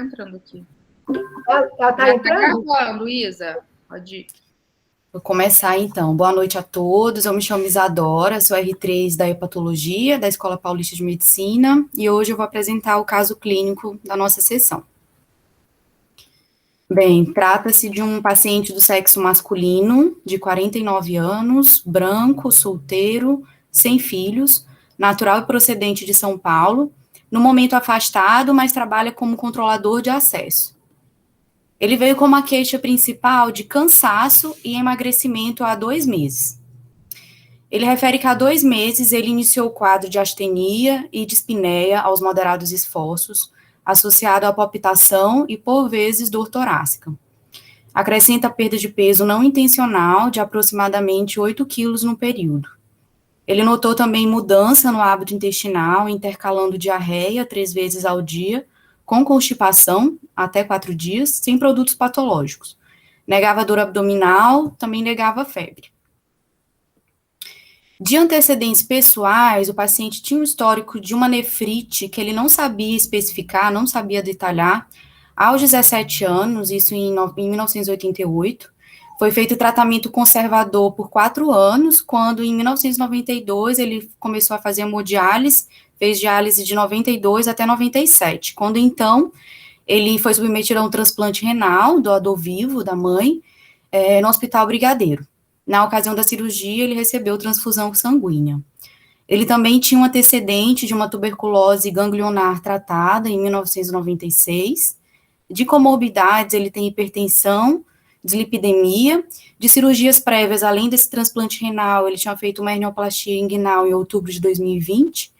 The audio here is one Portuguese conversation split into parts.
Entrando aqui. Ela está entrando? Gravando, Luísa. Pode ir. Vou começar, então. Boa noite a todos. Eu me chamo Isadora, sou R3 da Hepatologia, da Escola Paulista de Medicina, e hoje eu vou apresentar o caso clínico da nossa sessão. Bem, trata-se de um paciente do sexo masculino, de 49 anos, branco, solteiro, sem filhos, natural e procedente de São Paulo, no momento afastado, mas trabalha como controlador de acesso. Ele veio com uma queixa principal de cansaço e emagrecimento há 2 meses. Ele refere que há 2 meses ele iniciou o quadro de astenia e dispneia aos moderados esforços, associado à palpitação e, por vezes, dor torácica. Acrescenta perda de peso não intencional de aproximadamente 8 quilos no período. Ele notou também mudança no hábito intestinal, intercalando diarreia 3 vezes ao dia, com constipação, até 4 dias, sem produtos patológicos. Negava dor abdominal, também negava febre. De antecedentes pessoais, o paciente tinha um histórico de uma nefrite que ele não sabia especificar, não sabia detalhar, aos 17 anos, isso em 1988. Foi feito tratamento conservador por 4 anos, quando em 1992 ele começou a fazer hemodiálise, fez diálise de 92 até 97, quando então ele foi submetido a um transplante renal, doador vivo da mãe, no Hospital Brigadeiro. Na ocasião da cirurgia, ele recebeu transfusão sanguínea. Ele também tinha um antecedente de uma tuberculose ganglionar tratada em 1996. De comorbidades, ele tem hipertensão, dislipidemia. De cirurgias prévias, além desse transplante renal, ele tinha feito uma hernioplastia inguinal em outubro de 2020.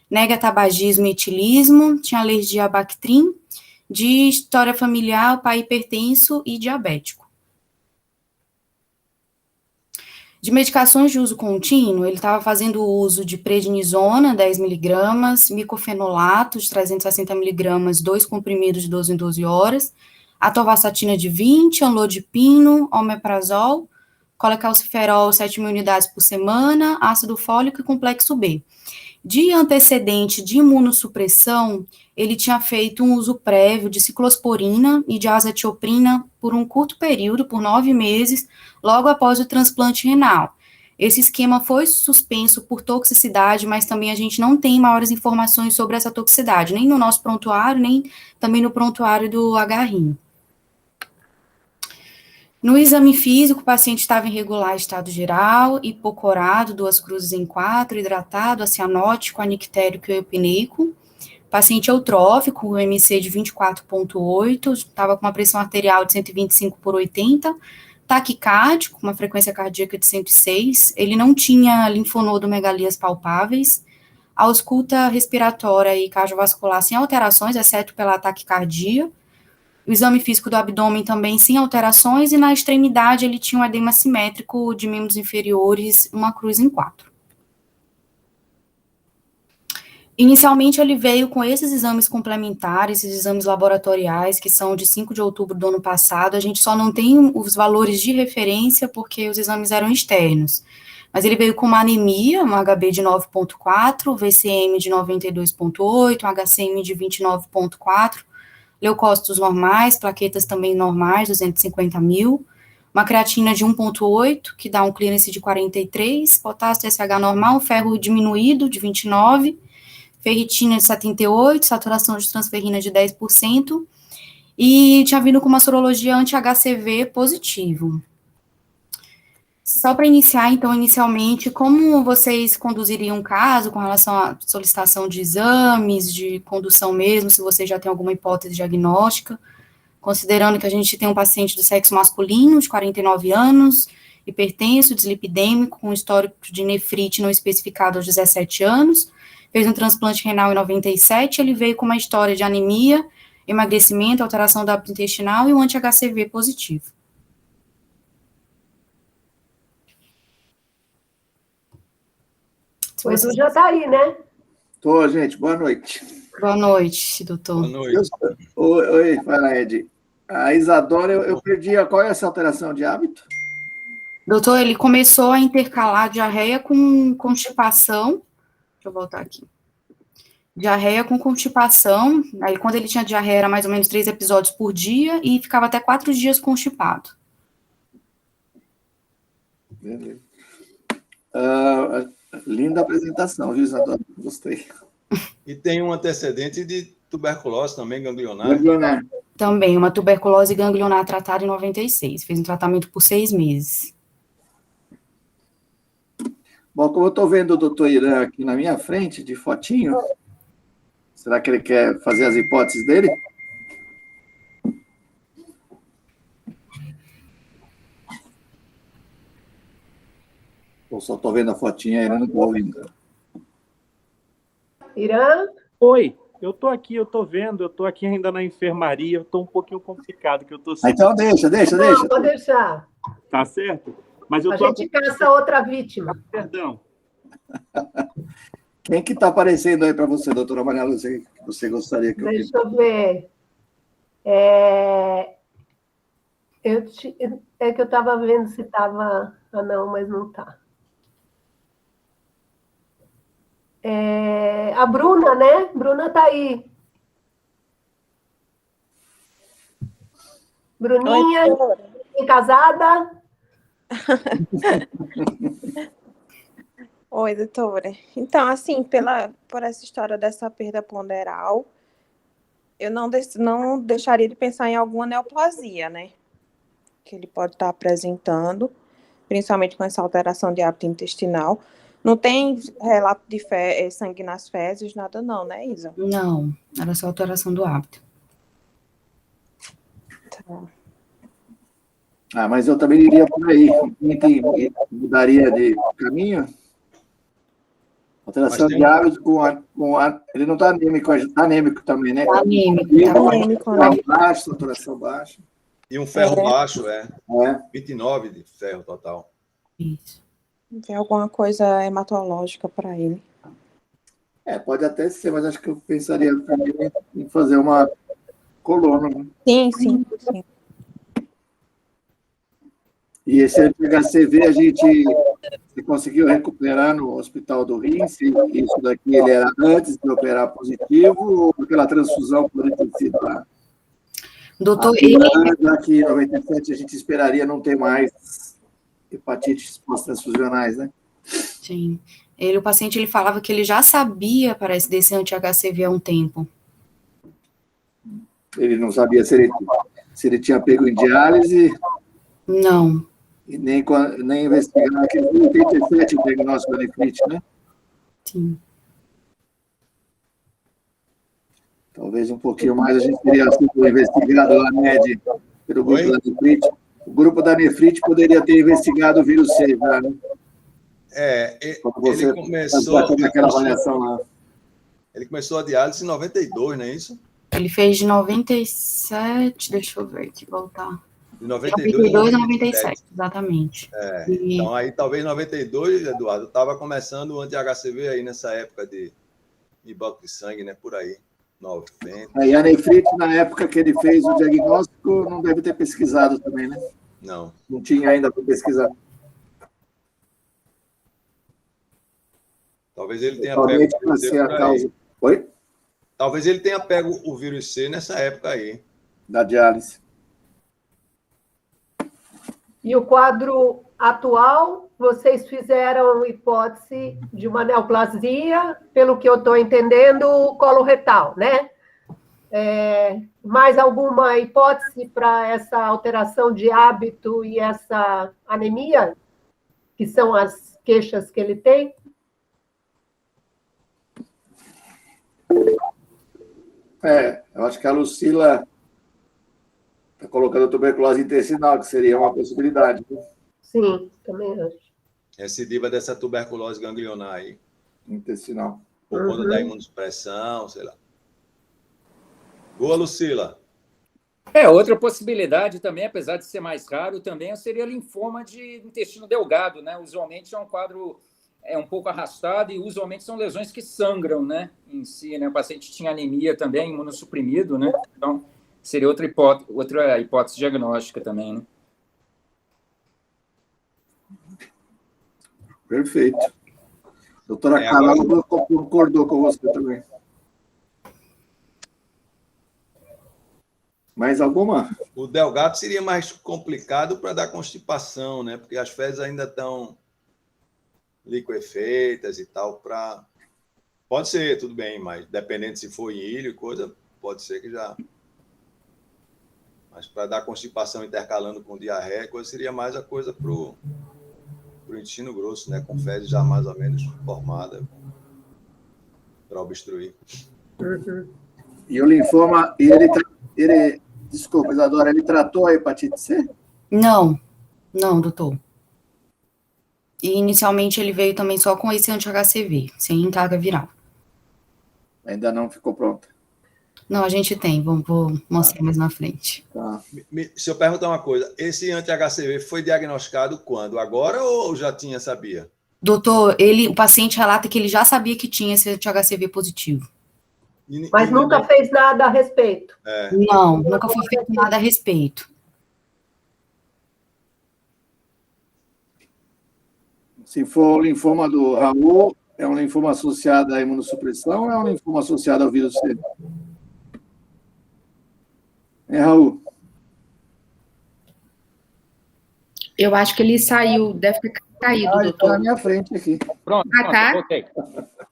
Nega tabagismo e etilismo, tinha alergia a Bactrim. De história familiar, o pai hipertenso e diabético. De medicações de uso contínuo, ele estava fazendo uso de prednisona, 10 miligramas, micofenolato, de 360 miligramas, 2 comprimidos de 12 em 12 horas, atorvastatina de 20, amlodipino, omeprazol, colecalciferol, 7.000 unidades por semana, ácido fólico e complexo B. De antecedente de imunossupressão, ele tinha feito um uso prévio de ciclosporina e de azatioprina por um curto período, por 9 meses, logo após o transplante renal. Esse esquema foi suspenso por toxicidade, mas também a gente não tem maiores informações sobre essa toxicidade, nem no nosso prontuário, nem também no prontuário do HRIM. No exame físico, o paciente estava em regular estado geral, hipocorado, 2 cruzes em 4, hidratado, acianótico, anictérico e eupineico. Paciente eutrófico, o MC de 24,8, estava com uma pressão arterial de 125 por 80, taquicárdico, uma frequência cardíaca de 106, ele não tinha linfonodomegalias palpáveis, ausculta respiratória e cardiovascular sem alterações, exceto pela taquicardia. O exame físico do abdômen também sem alterações, e na extremidade ele tinha um edema simétrico de membros inferiores, 1 cruz em 4. Inicialmente ele veio com esses exames complementares, esses exames laboratoriais, que são de 5 de outubro do ano passado. A gente só não tem os valores de referência, porque os exames eram externos. Mas ele veio com uma anemia, um HB de 9,4, VCM de 92,8, um HCM de 29,4, leucócitos normais, plaquetas também normais, 250 mil, uma creatina de 1,8, que dá um clearance de 43, potássio TSH normal, ferro diminuído de 29, ferritina de 78, saturação de transferrina de 10%, e tinha vindo com uma sorologia anti-HCV positivo. Só para iniciar, então, inicialmente, como vocês conduziriam um caso com relação à solicitação de exames, de condução mesmo, se você já tem alguma hipótese diagnóstica, considerando que a gente tem um paciente do sexo masculino, de 49 anos, hipertenso, dislipidêmico, com histórico de nefrite não especificado aos 17 anos, fez um transplante renal em 97, ele veio com uma história de anemia, emagrecimento, alteração do hábito intestinal e um anti-HCV positivo. O Edu já está aí, né? Tô, gente. Boa noite. Boa noite, doutor. Boa noite. Oi, fala, Ed. A Isadora, eu perdi. Qual é essa alteração de hábito? Doutor, ele começou a intercalar diarreia com constipação. Deixa eu voltar aqui. Diarreia com constipação. Aí, quando ele tinha diarreia, era mais ou menos 3 episódios por dia e ficava até 4 dias constipado. Beleza. Linda apresentação, viu, Isadora? Gostei. E tem um antecedente de tuberculose também, ganglionar. Ganglionar. Também, uma tuberculose ganglionar tratada em 96. Fez um tratamento por 6 meses. Bom, como eu estou vendo o doutor Irã aqui na minha frente, de fotinho, será que ele quer fazer as hipóteses dele? Eu só estou vendo a fotinha, ele não estou ouvindo. Irã? Oi, eu tô aqui, eu tô vendo, eu tô aqui ainda na enfermaria, eu tô um pouquinho complicado, que eu tô... Então deixa. Não, pode deixar. Tá certo? Mas eu A tô... gente caça outra vítima. Perdão. Quem que está aparecendo aí para você, doutora Maria Lúcia, que você gostaria que eu Deixa eu ver. É que eu estava vendo se estava... Ah, não, mas não está. A Bruna, né? Bruna está aí. Bruninha, casada? Oi, doutora. Então, assim, por essa história dessa perda ponderal, eu não deixaria de pensar em alguma neoplasia, né? Que ele pode estar apresentando, principalmente com essa alteração de hábito intestinal. Não tem relato de sangue nas fezes, nada não, né, Isa? Não, era só alteração do hábito. Tá. mas eu também iria por aí. Quem que mudaria de caminho? Alteração de hábito ele não está anêmico, está anêmico também, né? Anêmico. Baixa, saturação baixa. E um ferro baixo, 29 de ferro total. Isso. Tem alguma coisa hematológica para ele. Pode até ser, mas acho que eu pensaria também em fazer uma coluna. Né? Sim. E esse HCV a gente conseguiu recuperar no Hospital do Rim, se isso daqui ele era antes de operar positivo, ou aquela transfusão pode ter sido lá. Doutor, Aqui em 97 a gente esperaria não ter mais hepatites pós-transfusionais, né? Sim. O paciente, ele falava que ele já sabia, parece, desse anti-HCV há um tempo. Ele não sabia se ele tinha pego em diálise. Não. E nem investigar aquele 87 o diagnóstico da nefrite, né? Sim. Talvez um pouquinho mais a gente teria sido investigado lá, MED, pelo grupo da nefrite. O grupo da nefrite poderia ter investigado o vírus C, já, né? Quando você ele começou aquela avaliação lá. Ele começou a diálise em 92, não é isso? Ele fez de 97, deixa eu ver aqui, voltar. De 92 a 97, exatamente. Então, aí, talvez em 92, Eduardo, estava começando o anti-HCV aí nessa época de banco de sangue, né? Por aí, 90. E a nefrite, na época que ele fez o diagnóstico, não deve ter pesquisado também, né? Não. Não tinha ainda para pesquisar. Talvez ele tenha pego o vírus C por aí. Oi? Talvez ele tenha pego o vírus C nessa época aí. Da diálise. E o quadro atual, vocês fizeram hipótese de uma neoplasia, pelo que eu estou entendendo, coloretal, né? Mais alguma hipótese para essa alteração de hábito e essa anemia, que são as queixas que ele tem? Eu acho que a Lucila está colocando tuberculose intestinal, que seria uma possibilidade. Né? Sim, também acho. Recidiva dessa tuberculose ganglionar aí. Intestinal. Por conta da imunossupressão, sei lá. Boa, Lucila. Outra possibilidade também, apesar de ser mais raro, também seria linfoma de intestino delgado, né? Usualmente é um quadro um pouco arrastado e usualmente são lesões que sangram, né? Em si, né? O paciente tinha anemia também, imunossuprimido, né? Então, seria outra hipótese diagnóstica também, né? Perfeito. Doutora Carla concordou com você também. Mais alguma? O delgado seria mais complicado para dar constipação, né? Porque as fezes ainda estão liquefeitas e tal, para... Pode ser, tudo bem, mas dependendo se for em ilho e coisa, pode ser que já... Mas para dar constipação intercalando com diarreia, coisa seria mais a coisa para o intestino grosso, né? Com fezes já mais ou menos formadas para obstruir. E o linfoma, desculpa, Isadora, ele tratou a hepatite C? Não, doutor. E inicialmente ele veio também só com esse anti-HCV, sem carga viral. Ainda não ficou pronta. Não, a gente tem, vou mostrar mais na frente. Tá. Se eu perguntar uma coisa, esse anti-HCV foi diagnosticado quando? Agora ou já sabia? Doutor, o paciente relata que ele já sabia que tinha esse anti-HCV positivo. Mas nunca fez nada a respeito. Não, nunca foi feito nada a respeito. Se for o linfoma do Raul, é um linfoma associado à imunossupressão ou é um linfoma associado ao vírus C? Raul? Eu acho que ele saiu, deve ter caído, Ele está na doutor. minha frente aqui. Pronto, tá? voltei.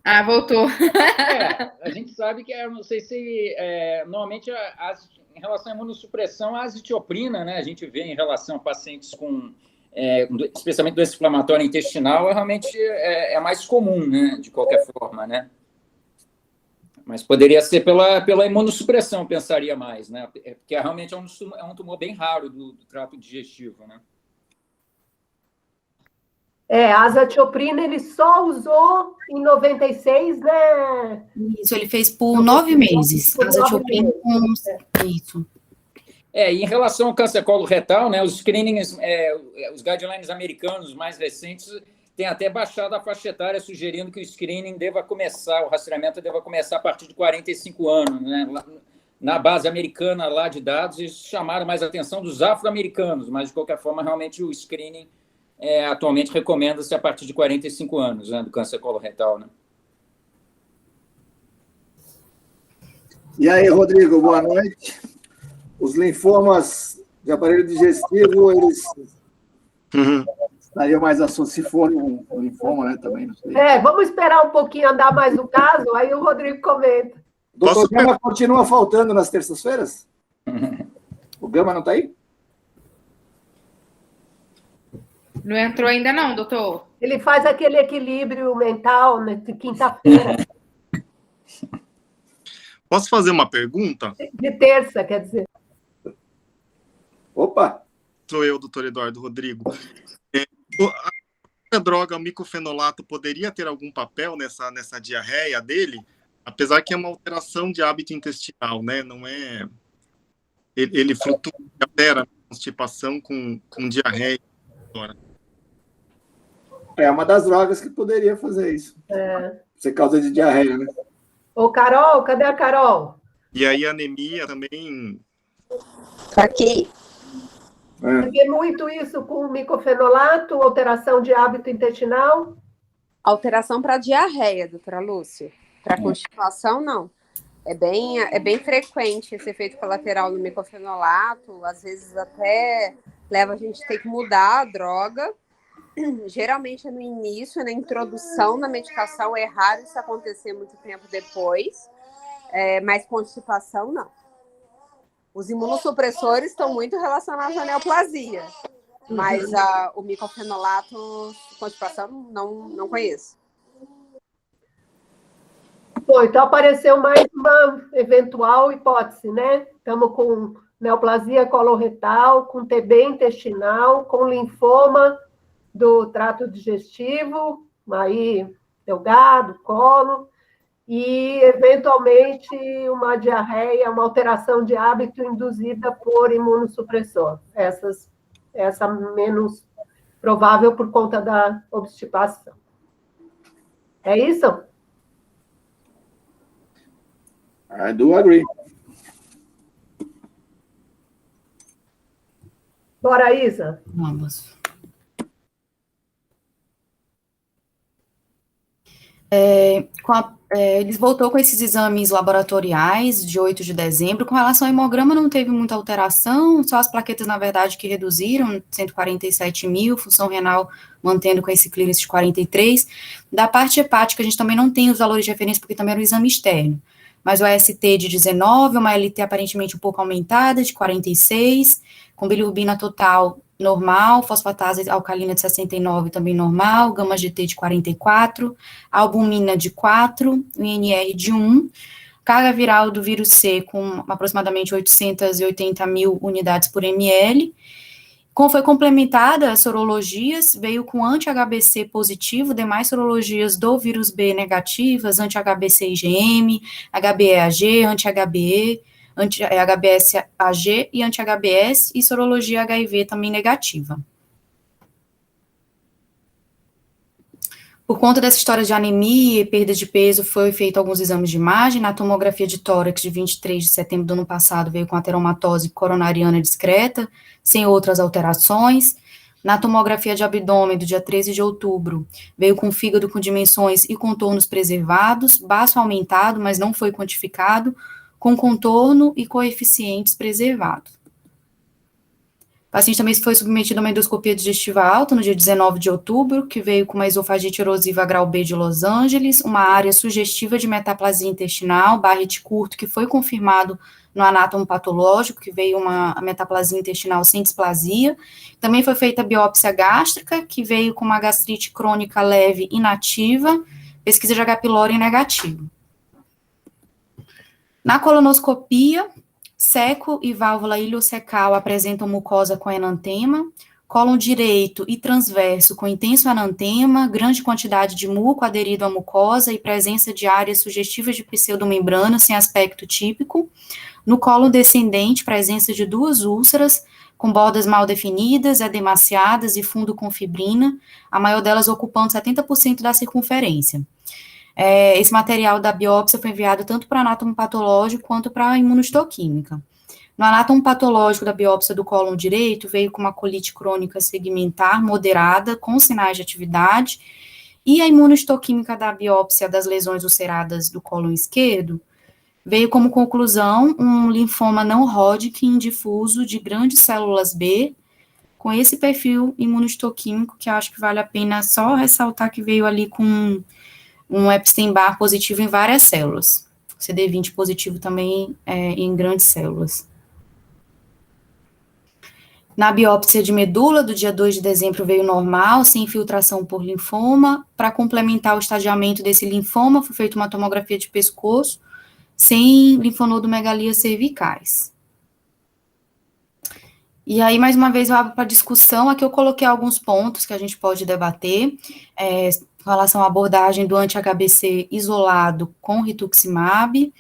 Ah, voltou. A gente sabe que, não sei se, normalmente, em relação à imunossupressão, a azitioprina, né, a gente vê em relação a pacientes com, especialmente doença inflamatória intestinal, realmente é mais comum, né, de qualquer forma, né. Mas poderia ser pela imunossupressão, pensaria mais, né, porque realmente é um tumor bem raro do trato digestivo, né. A azatioprina ele só usou em 96, né? Isso, ele fez por 9 meses. Por 9 Azatioprina meses. Isso. E em relação ao câncer coloretal, né, os screenings, os guidelines americanos mais recentes têm até baixado a faixa etária, sugerindo que o screening o rastreamento deva começar a partir de 45 anos, né? Na base americana lá de dados, eles chamaram mais a atenção dos afro-americanos, mas, de qualquer forma, realmente o screening atualmente recomenda-se a partir de 45 anos, né, do câncer coloretal, né? E aí, Rodrigo, boa noite. Os linfomas de aparelho digestivo, eles estariam mais associados, se for um linfoma, né, também, não sei. Vamos esperar um pouquinho andar mais o caso, aí o Rodrigo comenta. Doutor Gama continua faltando nas terças-feiras? O Gama não está aí? Não entrou ainda não, doutor? Ele faz aquele equilíbrio mental, né, de quinta-feira. Posso fazer uma pergunta? De terça, quer dizer. Opa! Sou eu, doutor Eduardo Rodrigo. A droga, o micofenolato, poderia ter algum papel nessa diarreia dele? Apesar que é uma alteração de hábito intestinal, né? Não é... Ele flutua, altera a constipação com diarreia. É uma das drogas que poderia fazer isso. Ser causa de diarreia, né? Ô, Carol, cadê a Carol? E aí a anemia também... Tá aqui. Porque muito isso com micofenolato, alteração de hábito intestinal. Alteração para diarreia, doutora Lúcia. Para constipação, não. É bem frequente esse efeito colateral no micofenolato. Às vezes até leva a gente a ter que mudar a droga. Geralmente é no início, na introdução da medicação. É raro isso acontecer muito tempo depois. Mas constipação, não. Os imunossupressores estão muito relacionados à neoplasia. Mas o micofenolato, constipação, não conheço. Bom, então apareceu mais uma eventual hipótese, né? Estamos com neoplasia coloretal, com TB intestinal, com linfoma do trato digestivo, aí delgado, colo, e eventualmente uma diarreia, uma alteração de hábito induzida por imunossupressor. Essa menos provável por conta da obstipação. É isso? I do agree. Bora, Isa. Vamos. Eles voltou com esses exames laboratoriais de 8 de dezembro. Com relação ao hemograma, não teve muita alteração, só as plaquetas, na verdade, que reduziram, 147 mil, função renal mantendo com esse clearance de 43. Da parte hepática, a gente também não tem os valores de referência, porque também era um exame externo. Mas o AST de 19, uma LT aparentemente um pouco aumentada, de 46, com bilirrubina total normal, fosfatase alcalina de 69 também normal, gama GT de 44, albumina de 4, INR de 1, carga viral do vírus C com aproximadamente 880 mil unidades por ml. Como foi complementada as sorologias, veio com anti-HBC positivo, demais sorologias do vírus B negativas, anti-HBC IgM, HBeAg, anti-HBe, anti-HBsAg e anti-HBs, e sorologia HIV também negativa. Por conta dessa história de anemia e perda de peso, foi feito alguns exames de imagem. Na tomografia de tórax de 23 de setembro do ano passado, veio com ateromatose coronariana discreta, sem outras alterações. Na tomografia de abdômen do dia 13 de outubro, veio com fígado com dimensões e contornos preservados, baço aumentado, mas não foi quantificado, com contorno e coeficientes preservados. O paciente também foi submetido a uma endoscopia digestiva alta no dia 19 de outubro, que veio com uma esofagite erosiva grau B de Los Angeles, uma área sugestiva de metaplasia intestinal, Barrett curto, que foi confirmado no anátomo patológico, que veio uma metaplasia intestinal sem displasia. Também foi feita a biópsia gástrica, que veio com uma gastrite crônica leve inativa, pesquisa de H. pylori negativo. Na colonoscopia, seco e válvula iliocecal apresentam mucosa com enantema, cólon direito e transverso com intenso enantema, grande quantidade de muco aderido à mucosa e presença de áreas sugestivas de pseudomembrana sem aspecto típico. No cólon descendente, presença de 2 úlceras com bordas mal definidas, edemaciadas e fundo com fibrina, a maior delas ocupando 70% da circunferência. Esse material da biópsia foi enviado tanto para anátomo patológico quanto para a imunohistoquímica. No anátomo patológico da biópsia do cólon direito, veio com uma colite crônica segmentar moderada, com sinais de atividade, e a imunohistoquímica da biópsia das lesões ulceradas do cólon esquerdo, veio como conclusão um linfoma não Hodgkin difuso de grandes células B, com esse perfil imunohistoquímico, que eu acho que vale a pena só ressaltar que veio ali com um Epstein-Barr positivo em várias células. CD20 positivo também em grandes células. Na biópsia de medula, do dia 2 de dezembro, veio normal, sem infiltração por linfoma. Para complementar o estadiamento desse linfoma, foi feita uma tomografia de pescoço, sem linfonodomegalias cervicais. E aí, mais uma vez, eu abro para discussão. Aqui eu coloquei alguns pontos que a gente pode debater, com relação à abordagem do anti-HBC isolado com rituximab,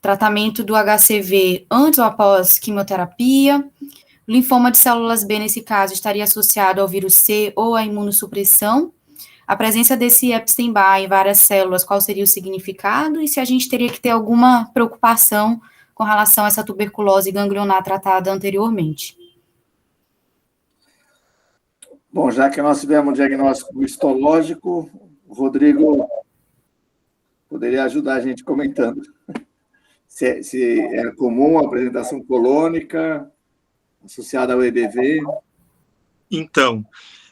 tratamento do HCV antes ou após quimioterapia, linfoma de células B, nesse caso, estaria associado ao vírus C ou à imunossupressão, a presença desse Epstein-Barr em várias células, qual seria o significado, e se a gente teria que ter alguma preocupação com relação a essa tuberculose ganglionar tratada anteriormente. Bom, já que nós tivemos um diagnóstico histológico, o Rodrigo poderia ajudar a gente comentando. Se é comum a apresentação colônica associada ao EBV. Então,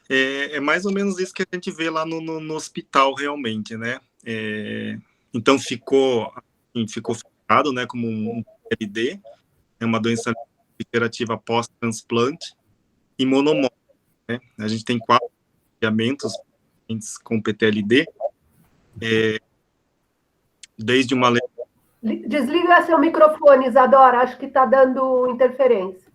é mais ou menos isso que a gente vê lá no hospital, realmente, né? Então, ficou ficado, né, como um PLD, é uma doença proliferativa pós-transplante, e monomórfica. Né? A gente tem 4 medicamentos com PTLD, desde uma... Desliga seu microfone, Isadora, acho que está dando interferência.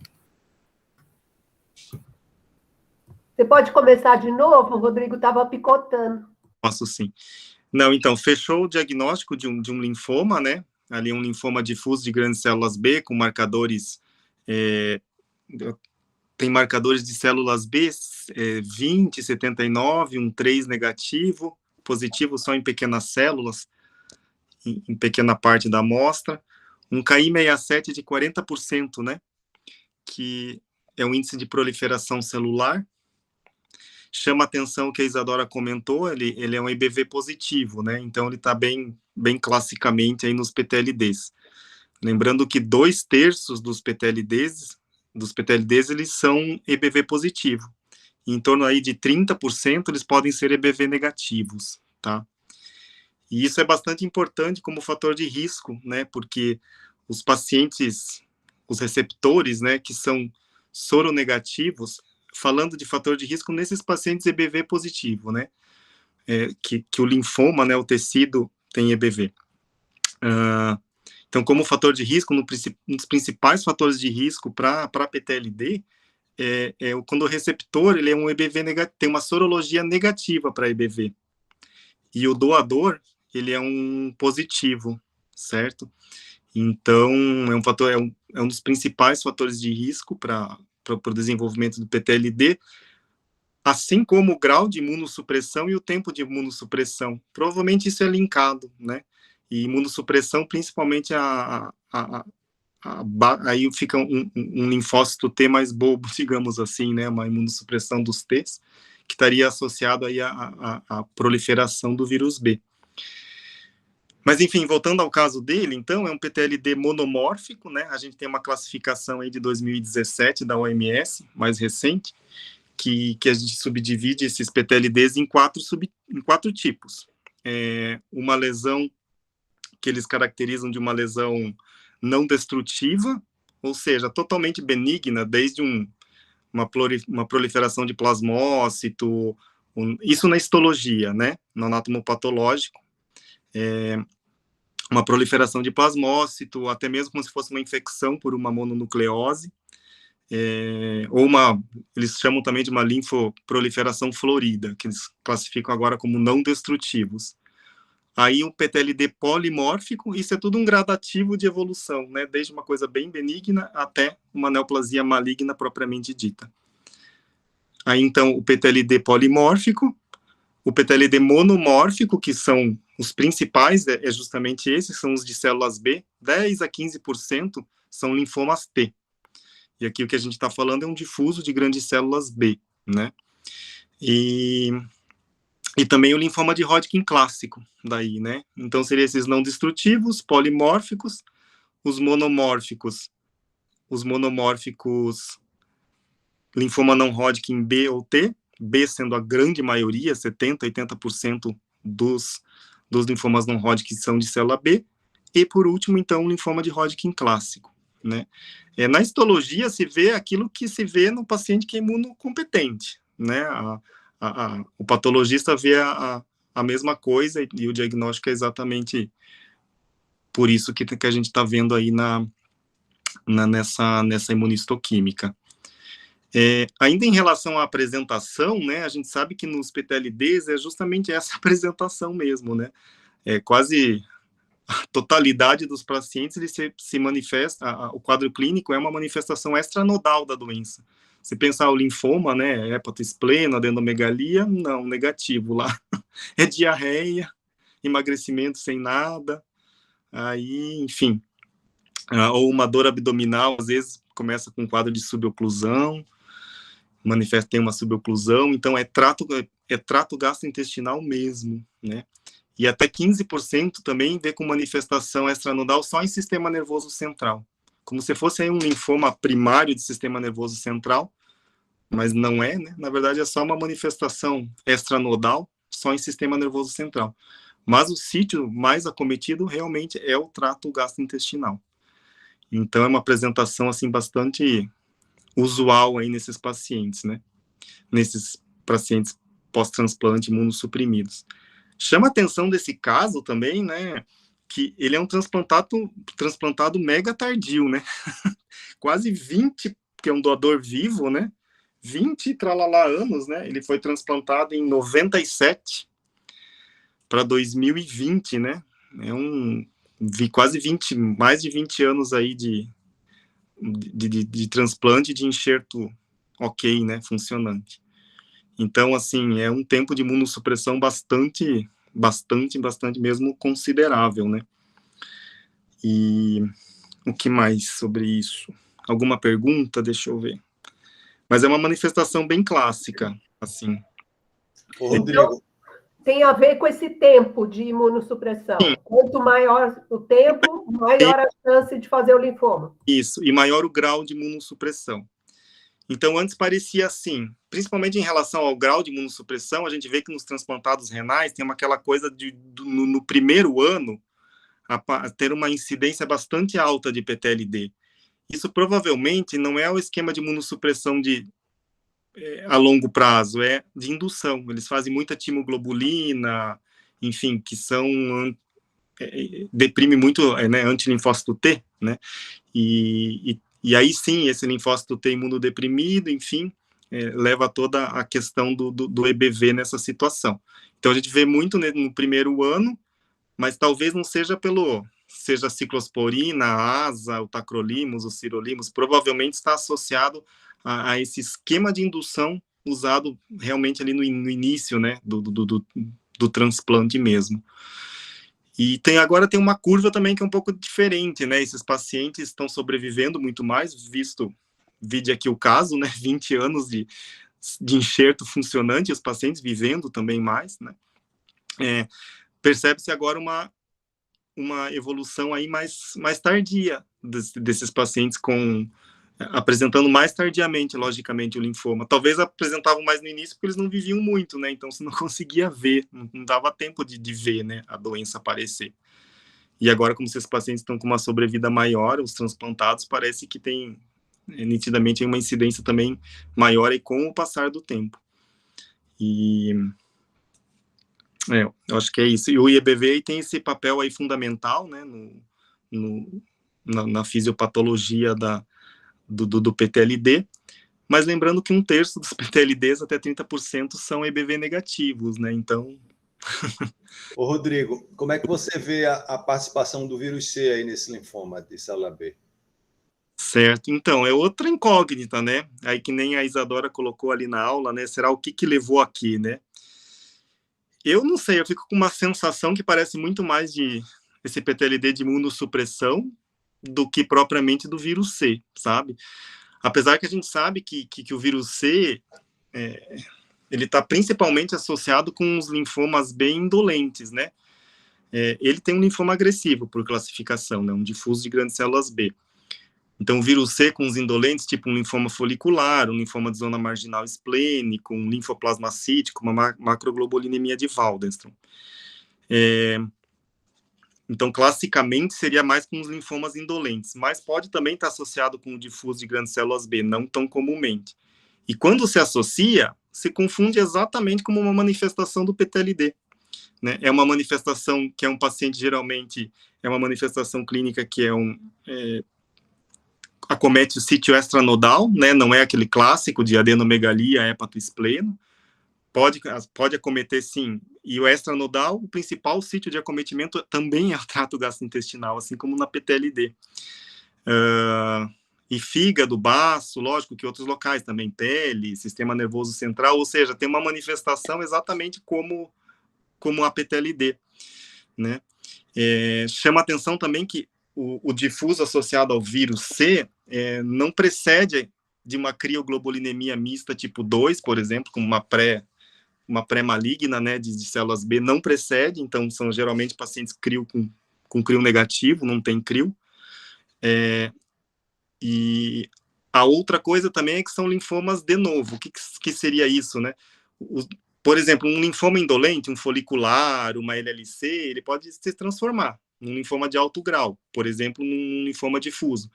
Você pode começar de novo? O Rodrigo estava picotando. Posso sim. Não, então, fechou o diagnóstico de um linfoma, né? Ali um linfoma difuso de grandes células B, com marcadores... tem marcadores de células B, 20, 79, um 3 negativo, positivo só em pequenas células, em pequena parte da amostra, um KI67 de 40%, né, que é um índice de proliferação celular, chama a atenção que a Isadora comentou, ele é um EBV positivo, né? Então ele está bem classicamente aí nos PTLDs. Lembrando que 2/3 dos PTLDs eles são EBV positivo. Em torno aí de 30% eles podem ser EBV negativos, tá? E isso é bastante importante como fator de risco, né? Porque os pacientes, os receptores, né, que são soronegativos, falando de fator de risco nesses pacientes EBV positivo, né? Que o linfoma, né, o tecido tem EBV. Então, como fator de risco, um dos principais fatores de risco para PTLD quando o receptor ele é um EBV negativo, tem uma sorologia negativa para EBV. E o doador, ele é um positivo, certo? Então, é um dos principais fatores de risco para o desenvolvimento do PTLD, assim como o grau de imunossupressão e o tempo de imunossupressão. Provavelmente isso é linkado, né? E imunossupressão, principalmente aí fica um linfócito T mais bobo, digamos assim, né? Uma imunossupressão dos T's, que estaria associado aí à proliferação do vírus B. Mas, enfim, voltando ao caso dele, então, é um PTLD monomórfico, né? A gente tem uma classificação aí de 2017 da OMS, mais recente, que a gente subdivide esses PTLDs em quatro tipos. Uma lesão que eles caracterizam de uma lesão não destrutiva, ou seja, totalmente benigna, desde uma proliferação de plasmócito, isso na histologia, né? No anatomopatológico. Uma proliferação de plasmócito, até mesmo como se fosse uma infecção por uma mononucleose, ou eles chamam também de uma linfoproliferação florida, que eles classificam agora como não destrutivos. Aí um PTLD polimórfico, isso é tudo um gradativo de evolução, né, desde uma coisa bem benigna até uma neoplasia maligna propriamente dita. Aí então o PTLD polimórfico, o PTLD monomórfico, que são os principais, é justamente esses, são os de células B, 10 a 15% são linfomas T. E aqui o que a gente está falando é um difuso de grandes células B, né? E também o linfoma de Hodgkin clássico, daí, né? Então, seriam esses não destrutivos, polimórficos, os monomórficos, linfoma não Hodgkin B ou T, B sendo a grande maioria, 70%, 80% dos linfomas não Hodgkin são de célula B, e por último, então, o linfoma de Hodgkin clássico, né? Na histologia se vê aquilo que se vê no paciente que é imunocompetente, né? O patologista vê a mesma coisa e o diagnóstico é exatamente por isso que a gente está vendo aí nessa imunistoquímica. Ainda em relação à apresentação, né, a gente sabe que nos PTLDs é justamente essa apresentação mesmo, né? Quase a totalidade dos pacientes ele se manifesta, o quadro clínico é uma manifestação extranodal da doença. Se pensar o linfoma, né, hepatospleno, adenomegalia, não, negativo lá. É diarreia, emagrecimento sem nada, aí, enfim. Ou uma dor abdominal, às vezes começa com um quadro de suboclusão, tem uma suboclusão, então é trato gastrointestinal mesmo, né? E até 15% também vê com manifestação extranodal só em sistema nervoso central. Como se fosse aí um linfoma primário de sistema nervoso central, mas não é, né? Na verdade, é só uma manifestação extranodal, só em sistema nervoso central. Mas o sítio mais acometido realmente é o trato gastrointestinal. Então, é uma apresentação, assim, bastante usual aí nesses pacientes, né? Nesses pacientes pós-transplante imunossuprimidos. Chama a atenção desse caso também, né? Que ele é um transplantado mega tardio, né? Quase 20, que é um doador vivo, né? 20 tralalá anos, né? Ele foi transplantado em 97 para 2020, né? Quase 20, mais de 20 anos aí de transplante de enxerto ok, né? Funcionante. Então, assim, é um tempo de imunossupressão bastante mesmo considerável, né? E o que mais sobre isso? Alguma pergunta? Deixa eu ver. Mas é uma manifestação bem clássica, assim. Ô, Rodrigo, Tem a ver com esse tempo de imunossupressão. Quanto maior o tempo, maior a chance de fazer o linfoma. Isso, e maior o grau de imunossupressão. Então, antes parecia assim, principalmente em relação ao grau de imunossupressão, a gente vê que nos transplantados renais tem aquela coisa no primeiro ano, ter uma incidência bastante alta de PTLD. Isso provavelmente não é o esquema de imunossupressão a longo prazo, é de indução. Eles fazem muita timoglobulina, enfim, que deprime muito, né, antilinfócito T, né, e aí sim, esse linfócito T imunodeprimido, enfim, leva toda a questão do EBV nessa situação. Então a gente vê muito no primeiro ano, mas talvez não seja seja a ciclosporina, a ASA, o tacrolimus, o sirolimus, provavelmente está associado a esse esquema de indução usado realmente ali no início, né, do transplante mesmo. E agora tem uma curva também que é um pouco diferente, né, esses pacientes estão sobrevivendo muito mais, vide aqui o caso, né, 20 anos de enxerto funcionante, os pacientes vivendo também mais, né, percebe-se agora uma evolução aí mais tardia desses pacientes apresentando mais tardiamente, logicamente, o linfoma. Talvez apresentavam mais no início porque eles não viviam muito, né? Então você não conseguia ver, não dava tempo de ver, né, a doença aparecer. E agora, como esses pacientes estão com uma sobrevida maior, os transplantados, parece que tem nitidamente uma incidência também maior aí com o passar do tempo. E eu acho que é isso. E o IEBV tem esse papel aí fundamental, né, na fisiopatologia do PTLD, mas lembrando que 1/3 dos PTLDs, até 30%, são EBV negativos, né, então... Ô, Rodrigo, como é que você vê a participação do vírus C aí nesse linfoma de célula B? Certo, então, é outra incógnita, né, aí que nem a Isadora colocou ali na aula, né, será o que levou aqui, né? Eu não sei, eu fico com uma sensação que parece muito mais esse PTLD de imunossupressão do que propriamente do vírus C, sabe? Apesar que a gente sabe que o vírus C, ele está principalmente associado com os linfomas B indolentes, né? Ele tem um linfoma agressivo, por classificação, né? Um difuso de grandes células B. Então, o vírus C com os indolentes, tipo um linfoma folicular, um linfoma de zona marginal esplênico, um linfoplasmacítico, uma macroglobulinemia de Waldenstrom. Então, classicamente, seria mais com os linfomas indolentes, mas pode também estar associado com o difuso de grandes células B, não tão comumente. E quando se associa, se confunde exatamente como uma manifestação do PTLD. Né? É uma manifestação que é um paciente, geralmente, é uma manifestação clínica que acomete o sítio extranodal, né? Não é aquele clássico de adenomegalia, hepatoespleno. Pode acometer, sim. E o extranodal, o principal sítio de acometimento também é o trato gastrointestinal, assim como na PTLD. E fígado, baço, lógico que outros locais também, pele, sistema nervoso central, ou seja, tem uma manifestação exatamente como a PTLD, né? Chama atenção também que o difuso associado ao vírus C não precede de uma crioglobulinemia mista tipo 2, por exemplo, como uma pré-maligna, né, de células B, não precede, então são geralmente pacientes crio com crio negativo, não tem crio. E a outra coisa também é que são linfomas de novo. O que seria isso, né? Por exemplo, um linfoma indolente, um folicular, uma LLC, ele pode se transformar num linfoma de alto grau, por exemplo, num linfoma difuso.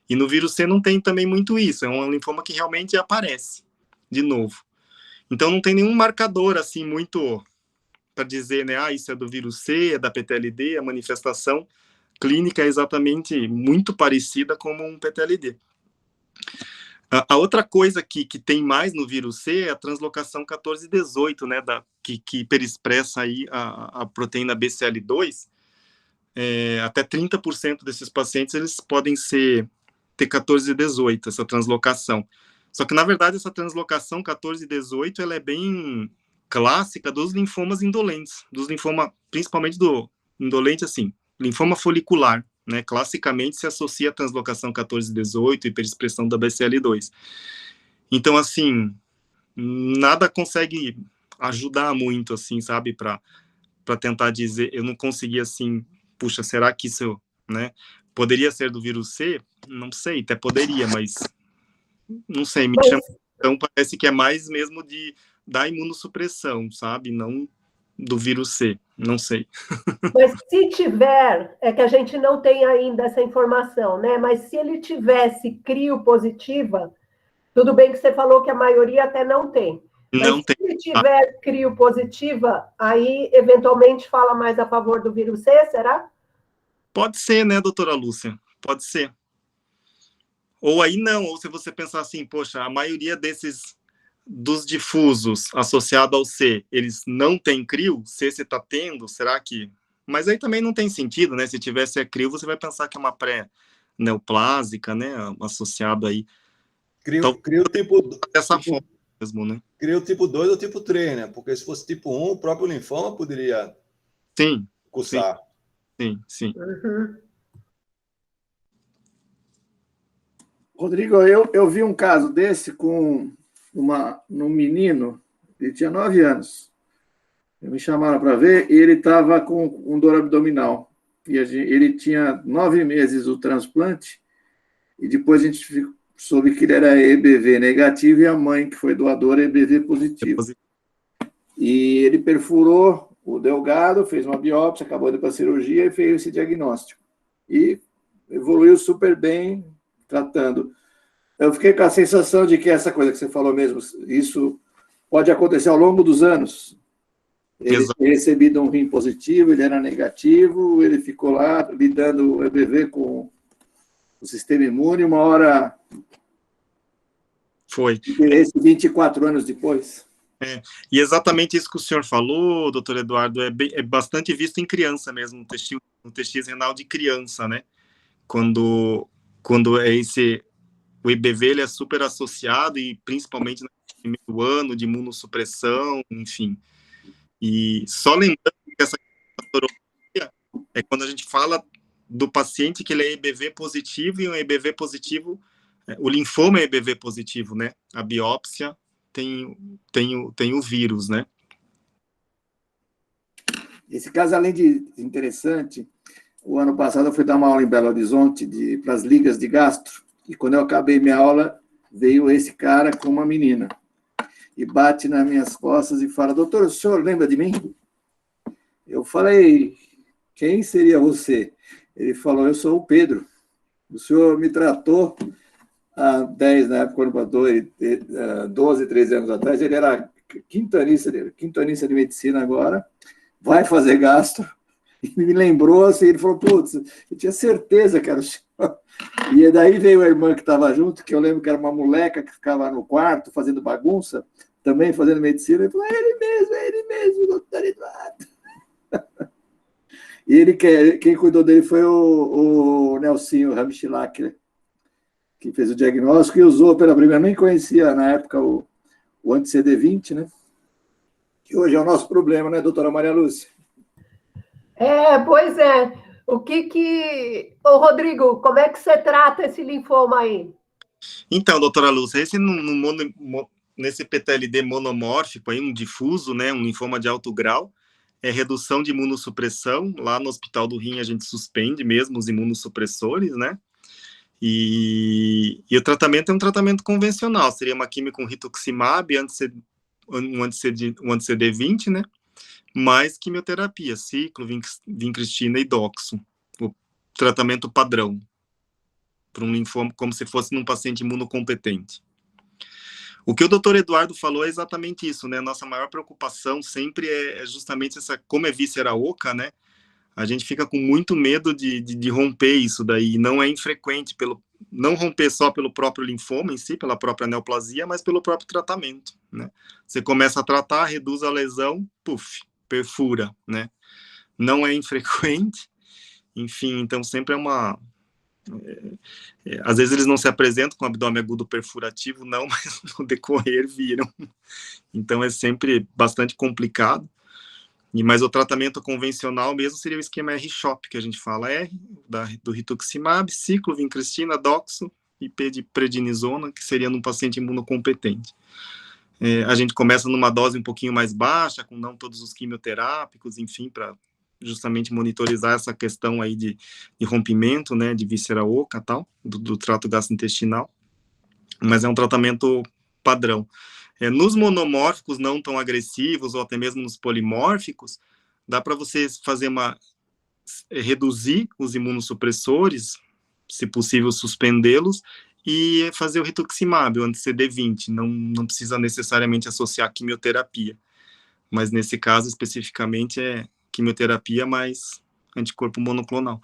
E no vírus C não tem também muito isso, é um linfoma que realmente aparece de novo. Então não tem nenhum marcador assim muito para dizer, né, isso é do vírus C, é da PTLD, a manifestação clínica é exatamente muito parecida como um PTLD. A outra coisa que tem mais no vírus C é a translocação 14-18, né, que hiperexpressa aí a proteína BCL2. Até 30% desses pacientes eles podem ter 14-18, essa translocação. Só que, na verdade, essa translocação 14-18 ela é bem clássica dos linfomas indolentes, principalmente do indolente, assim, linfoma folicular, né? Classicamente se associa a translocação 14-18 e hiperexpressão da BCL2. Então, assim, nada consegue ajudar muito, assim, sabe, para tentar dizer, eu não consegui, assim, puxa, será que isso, né, poderia ser do vírus C? Não sei, até poderia, mas não sei, me chama, então parece que é mais mesmo da imunossupressão, sabe, não do vírus C, não sei. Mas se tiver, é que a gente não tem ainda essa informação, né? Mas se ele tivesse crio positiva, tudo bem que você falou que a maioria até não tem. Mas Não tem. se ele tiver crio positiva, aí eventualmente fala mais a favor do vírus C, será? Pode ser, né, doutora Lúcia? Pode ser. Ou aí não, ou se você pensar assim, poxa, a maioria dos difusos associados ao C, eles não têm CRIO, C você está tendo, será que... Mas aí também não tem sentido, né? Se tivesse a CRIO, você vai pensar que é uma pré-neoplásica, né? Associado aí. CRIO tipo... Dessa forma mesmo, né? CRIO tipo 2 ou tipo 3, né? Porque se fosse tipo 1, o próprio linfoma poderia cursar. Sim. Uhum. Rodrigo, eu vi um caso desse com num menino, ele tinha 9 anos. Me chamaram para ver e ele estava com um dor abdominal. E ele tinha 9 meses o transplante e depois a gente soube que ele era EBV negativo e a mãe, que foi doadora, EBV positivo. E ele perfurou o delgado, fez uma biópsia, acabou de ir para a cirurgia e fez esse diagnóstico. E evoluiu super bem tratando. Eu fiquei com a sensação de que essa coisa que você falou mesmo, isso pode acontecer ao longo dos anos. Ele ter recebido um rim positivo, ele era negativo, ele ficou lá lidando o EBV com o sistema imune, uma hora... Foi. Esse 24 anos depois. E exatamente isso que o senhor falou, doutor Eduardo, é bastante visto em criança mesmo, no testículo renal de criança, né? Quando o IBV ele é super associado, e principalmente no primeiro ano de imunossupressão, enfim. E só lembrando que essa é quando a gente fala do paciente que ele é EBV positivo, e um EBV positivo, o linfoma é EBV positivo, né? A biópsia tem o vírus, né? Esse caso, além de interessante, o ano passado eu fui dar uma aula em Belo Horizonte para as ligas de gastro, e quando eu acabei minha aula, veio esse cara com uma menina, e bate nas minhas costas e fala, doutor, o senhor lembra de mim? Eu falei, quem seria você? Ele falou, eu sou o Pedro, o senhor me tratou há 10, na época, 12, 13 anos atrás, ele era quintanista de medicina agora, vai fazer gastro, e me lembrou assim, ele falou, putz, eu tinha certeza que era o senhor. E daí veio a irmã que estava junto, que eu lembro que era uma moleca que ficava no quarto fazendo bagunça, também fazendo medicina, e falou, é ele mesmo, doutor Eduardo. E quem cuidou dele foi o Nelsinho Ramchilak, né? Que fez o diagnóstico e usou pela primeira, nem conhecia na época o anti-CD20, né? Que hoje é o nosso problema, né, doutora Maria Lúcia? Pois é. Ô, Rodrigo, como é que você trata esse linfoma aí? Então, doutora Lúcia, nesse PTLD monomórfico, aí, um difuso, né, um linfoma de alto grau, é redução de imunossupressão. Lá no Hospital do Rim a gente suspende mesmo os imunossupressores, né? E o tratamento é um tratamento convencional, seria uma química com rituximab, um anti-CD20, né? Mais quimioterapia, ciclo, vincristina e doxo. O tratamento padrão para um linfoma, como se fosse num paciente imunocompetente. O que o doutor Eduardo falou é exatamente isso, né? Nossa maior preocupação sempre é justamente essa, como é víscera oca, né? A gente fica com muito medo de romper isso daí, não é infrequente, não romper só pelo próprio linfoma em si, pela própria neoplasia, mas pelo próprio tratamento, né? Você começa a tratar, reduz a lesão, perfura, né? Não é infrequente, enfim, então sempre é uma... às vezes eles não se apresentam com abdômen agudo perfurativo, não, mas no decorrer viram. Então é sempre bastante complicado. Mas o tratamento convencional mesmo seria o esquema R-CHOP, que a gente fala, do rituximab, ciclo, vincristina, doxo e prednisona, que seria num paciente imunocompetente. A gente começa numa dose um pouquinho mais baixa, com não todos os quimioterápicos, enfim, para justamente monitorizar essa questão aí de rompimento, né, de víscera oca, tal, do trato gastrointestinal, mas é um tratamento padrão. Nos monomórficos não tão agressivos, ou até mesmo nos polimórficos, dá para você reduzir os imunossupressores, se possível suspendê-los, e fazer o rituximab, o anti-CD20, não precisa necessariamente associar quimioterapia, mas nesse caso especificamente é quimioterapia mais anticorpo monoclonal.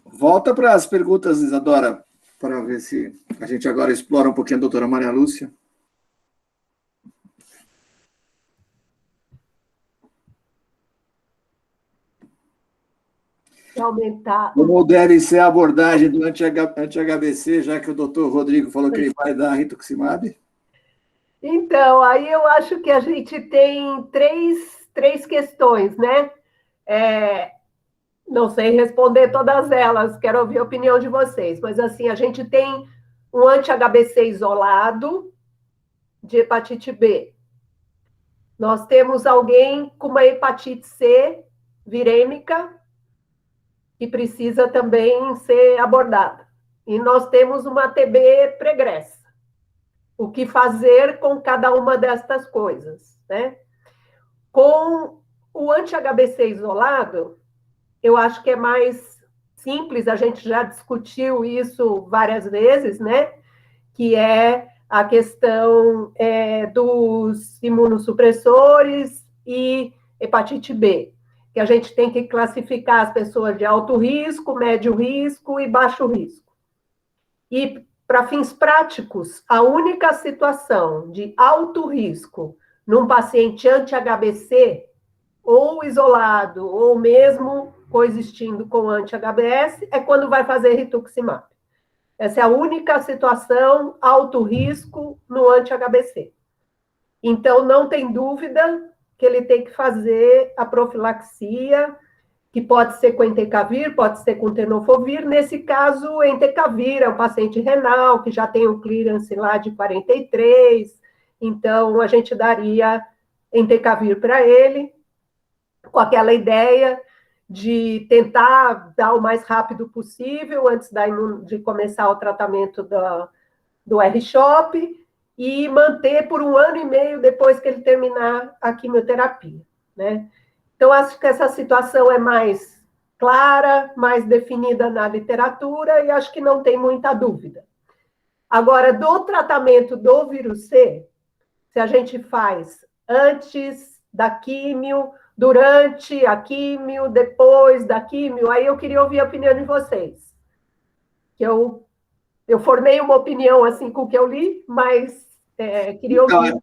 Volta para as perguntas, Isadora, para ver se a gente agora explora um pouquinho a doutora Maria Lúcia. Aumentar. Como deve ser a abordagem do anti-HBC, já que o doutor Rodrigo falou que ele vai dar rituximab? Então, aí eu acho que a gente tem três questões, né? Não sei responder todas elas, quero ouvir a opinião de vocês, mas assim, a gente tem um anti-HBC isolado de hepatite B. Nós temos alguém com uma hepatite C virêmica, que precisa também ser abordada. E nós temos uma TB pregressa. O que fazer com cada uma destas coisas, né? Com o anti-HBC isolado, eu acho que é mais simples, a gente já discutiu isso várias vezes, né? Que é a questão dos imunossupressores e hepatite B, que a gente tem que classificar as pessoas de alto risco, médio risco e baixo risco. E, para fins práticos, a única situação de alto risco num paciente anti-HBC, ou isolado, ou mesmo coexistindo com anti-HBS, é quando vai fazer rituximab. Essa é a única situação alto risco no anti-HBC. Então, não tem dúvida que ele tem que fazer a profilaxia, que pode ser com entecavir, pode ser com tenofovir. Nesse caso, entecavir é um paciente renal, que já tem um clearance lá de 43, então a gente daria entecavir para ele, com aquela ideia de tentar dar o mais rápido possível, antes de começar o tratamento do R-CHOP, e manter por 1 ano e meio depois que ele terminar a quimioterapia, né? Então, acho que essa situação é mais clara, mais definida na literatura, e acho que não tem muita dúvida. Agora, do tratamento do vírus C, se a gente faz antes da químio, durante a químio, depois da químio, aí eu queria ouvir a opinião de vocês. Que eu formei uma opinião assim com o que eu li, mas queria ouvir.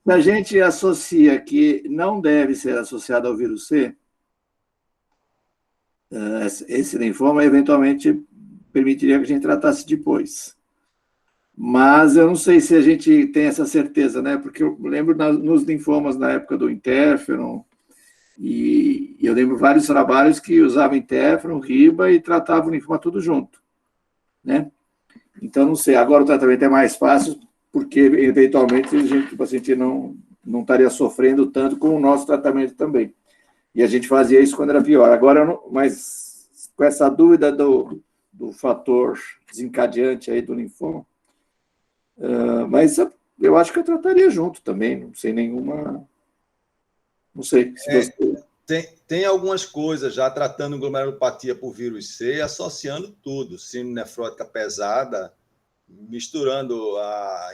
A gente associa que não deve ser associado ao vírus C, esse linfoma eventualmente permitiria que a gente tratasse depois. Mas eu não sei se a gente tem essa certeza, né? Porque eu lembro nos linfomas na época do interferon, e eu lembro vários trabalhos que usavam interferon, riba e tratavam o linfoma tudo junto, né? Então, não sei, agora o tratamento é mais fácil, porque eventualmente o paciente não estaria sofrendo tanto com o nosso tratamento também. E a gente fazia isso quando era pior. Agora, mas com essa dúvida do fator desencadeante aí do linfoma, mas eu acho que eu trataria junto também, não sei nenhuma... Não sei se você... Tem algumas coisas já tratando glomerulopatia por vírus C, associando tudo, síndrome nefrótica pesada, misturando,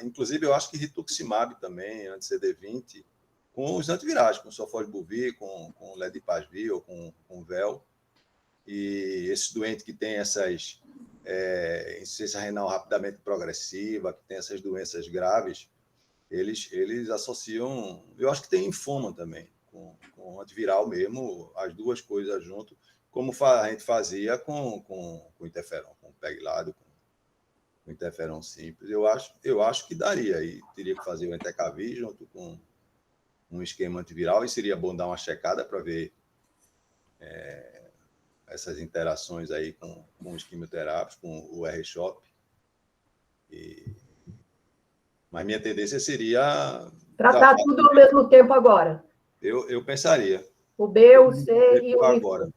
inclusive eu acho que rituximab também, anti-CD20, com os antivirais, com sofosbuvir, com ledipasvir ou com VEL. E esses doentes que têm essas insuficiência renal rapidamente progressiva, que têm essas doenças graves, eles associam... Eu acho que tem linfoma também, com antiviral mesmo, as duas coisas junto, como a gente fazia com interferon, com peglado, com interferon simples. Eu acho que daria, e teria que fazer o entecavir junto com um esquema antiviral, e seria bom dar uma checada para ver essas interações aí com os quimioterápicos, com o R-CHOP. Mas minha tendência seria... Tratar tudo ao mesmo tempo agora. Eu pensaria. O B, o C e o agora.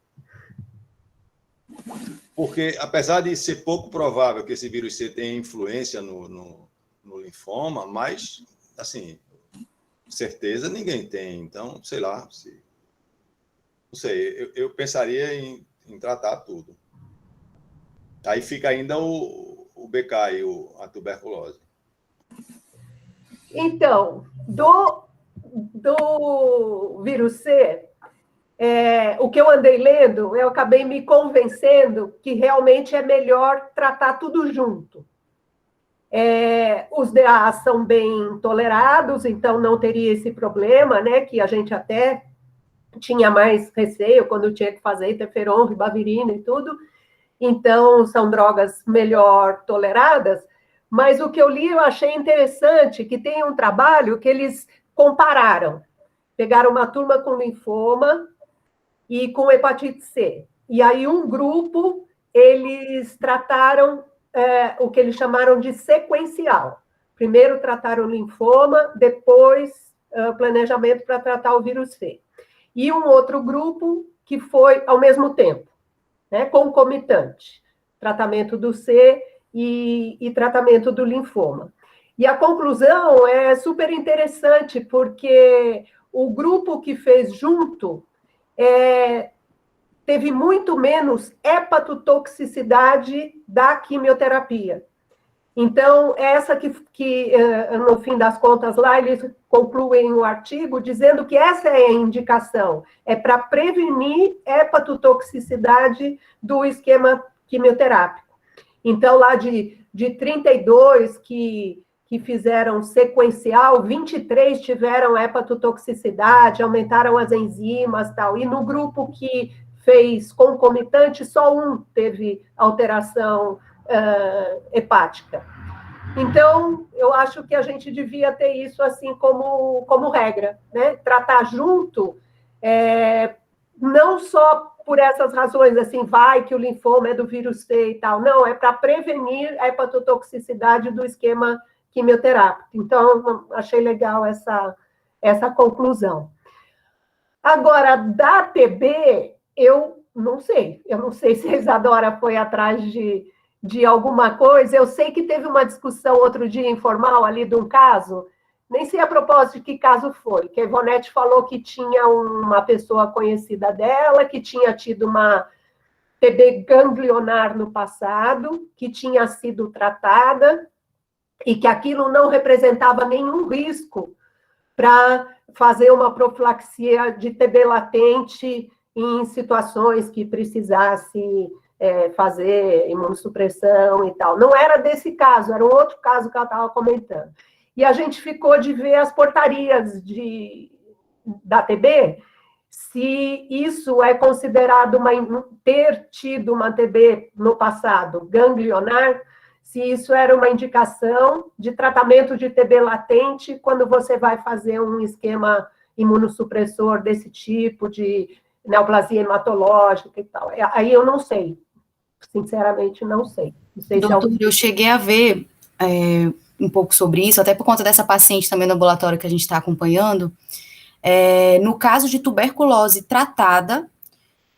Porque, apesar de ser pouco provável que esse vírus C tenha influência no linfoma, mas, assim, certeza ninguém tem. Então, sei lá. Não sei, eu pensaria em tratar tudo. Aí fica ainda o BK e a tuberculose. Então, do vírus C, o que eu andei lendo, eu acabei me convencendo que realmente é melhor tratar tudo junto. Os DA são bem tolerados, então não teria esse problema, né? Que a gente até tinha mais receio quando tinha que fazer interferon, ribavirina e tudo. Então, são drogas melhor toleradas. Mas o que eu li, eu achei interessante, que tem um trabalho que eles compararam. Pegaram uma turma com linfoma e com hepatite C. E aí, um grupo, eles trataram o que eles chamaram de sequencial. Primeiro trataram o linfoma, depois planejamento para tratar o vírus C. E um outro grupo que foi ao mesmo tempo, né, concomitante. Tratamento do C e tratamento do linfoma. E a conclusão é super interessante, porque o grupo que fez junto teve muito menos hepatotoxicidade da quimioterapia. Então, essa que no fim das contas, lá eles concluem o artigo dizendo que essa é a indicação, é para prevenir hepatotoxicidade do esquema quimioterápico. Então, lá de 32 que fizeram sequencial, 23 tiveram hepatotoxicidade, aumentaram as enzimas e tal. E no grupo que fez concomitante, só um teve alteração hepática. Então, eu acho que a gente devia ter isso assim como regra, né? Tratar junto, não só por essas razões, assim, vai que o linfoma é do vírus C e tal, não, é para prevenir a hepatotoxicidade do esquema quimioterápico. Então, achei legal essa conclusão. Agora, da TB, eu não sei se a Isadora foi atrás de alguma coisa. Eu sei que teve uma discussão outro dia informal ali de um caso, nem sei a propósito de que caso foi, que a Ivonete falou que tinha uma pessoa conhecida dela, que tinha tido uma TB ganglionar no passado, que tinha sido tratada e que aquilo não representava nenhum risco para fazer uma profilaxia de TB latente em situações que precisasse fazer imunossupressão e tal. Não era desse caso, era um outro caso que ela estava comentando. E a gente ficou de ver as portarias da TB, se isso é considerado ter tido uma TB no passado ganglionar, se isso era uma indicação de tratamento de TB latente quando você vai fazer um esquema imunossupressor desse tipo, de neoplasia hematológica e tal. Aí eu não sei. Sinceramente, não sei. Não sei Doutor, eu cheguei a ver um pouco sobre isso, até por conta dessa paciente também no ambulatório que a gente está acompanhando. No caso de tuberculose tratada,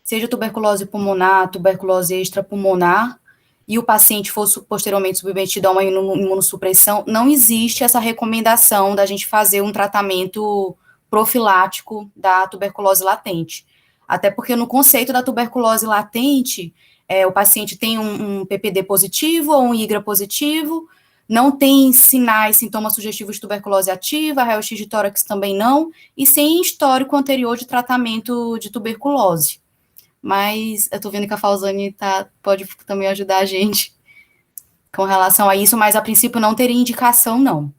seja tuberculose pulmonar, tuberculose extrapulmonar, e o paciente fosse posteriormente submetido a uma imunossupressão, não existe essa recomendação da gente fazer um tratamento profilático da tuberculose latente. Até porque no conceito da tuberculose latente, o paciente tem um PPD positivo ou um IGRA positivo, não tem sinais, sintomas sugestivos de tuberculose ativa, raio-x de tórax também não, e sem histórico anterior de tratamento de tuberculose. Mas eu tô vendo que a Falzani pode também ajudar a gente com relação a isso, mas a princípio não teria indicação, não.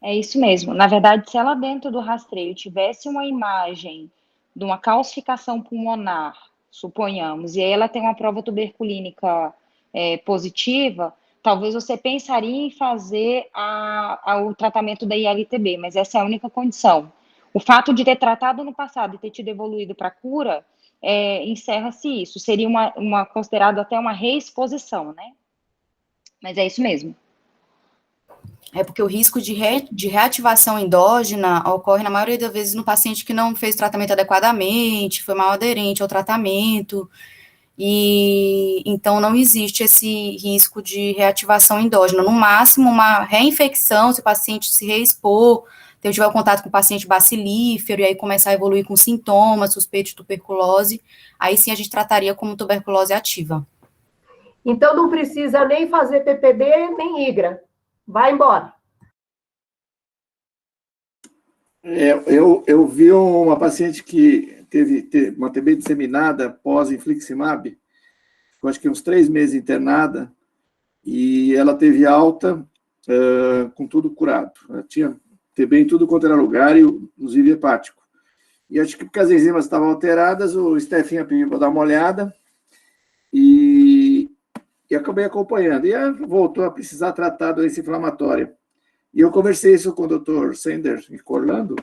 É isso mesmo. Na verdade, se ela dentro do rastreio tivesse uma imagem de uma calcificação pulmonar, suponhamos, e aí ela tem uma prova tuberculínica positiva, talvez você pensaria em fazer o tratamento da ILTB, mas essa é a única condição. O fato de ter tratado no passado e ter tido evoluído para cura, encerra-se isso. Seria considerado até uma reexposição, né? Mas é isso mesmo. É porque o risco de reativação endógena ocorre na maioria das vezes no paciente que não fez o tratamento adequadamente, foi mal aderente ao tratamento, e então não existe esse risco de reativação endógena. No máximo, uma reinfecção, se o paciente se reexpor, tiver o contato com o paciente bacilífero, e aí começar a evoluir com sintomas, suspeito de tuberculose, aí sim a gente trataria como tuberculose ativa. Então não precisa nem fazer PPD, nem IGRA. Vai embora. Eu vi uma paciente que teve uma TB disseminada pós-infliximab, ficou acho que uns 3 meses internada, e ela teve alta com tudo curado. Ela tinha TB em tudo quanto era lugar, inclusive hepático. E acho que porque as enzimas estavam alteradas, o Stefinha pediu para dar uma olhada, e acabei acompanhando. E ela voltou a precisar tratar a doença inflamatória. E eu conversei isso com o Dr. Sender em Orlando,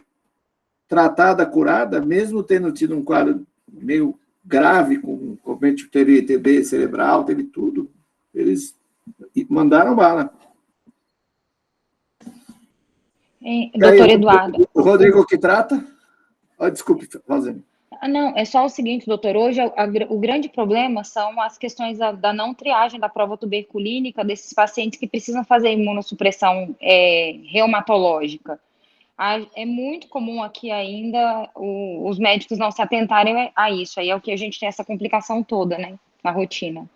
tratada, curada, mesmo tendo tido um quadro meio grave, teve TB cerebral, teve tudo, eles mandaram bala. Doutor Eduardo. O Rodrigo que trata? Desculpe, Rosane. Não, é só o seguinte, doutor, hoje o grande problema são as questões da não triagem da prova tuberculínica desses pacientes que precisam fazer imunossupressão reumatológica. É muito comum aqui ainda os médicos não se atentarem a isso, aí é o que a gente tem essa complicação toda, né, na rotina.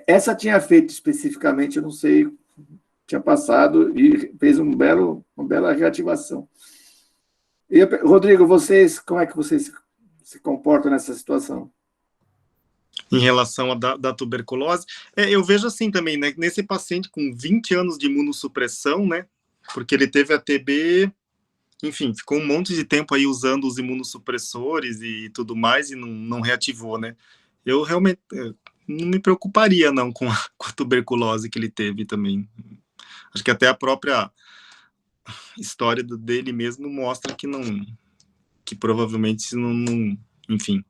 Essa tinha feito especificamente, eu não sei, tinha passado e fez uma bela reativação. E, Rodrigo, como é que vocês se comportam nessa situação? Em relação da tuberculose, eu vejo assim também, né? Nesse paciente com 20 anos de imunossupressão, né? Porque ele teve a TB, enfim, ficou um monte de tempo aí usando os imunossupressores e tudo mais e não reativou, né? Eu realmente não me preocuparia, não, com a tuberculose que ele teve também. Acho que até a própria história dele mesmo mostra que provavelmente não, enfim,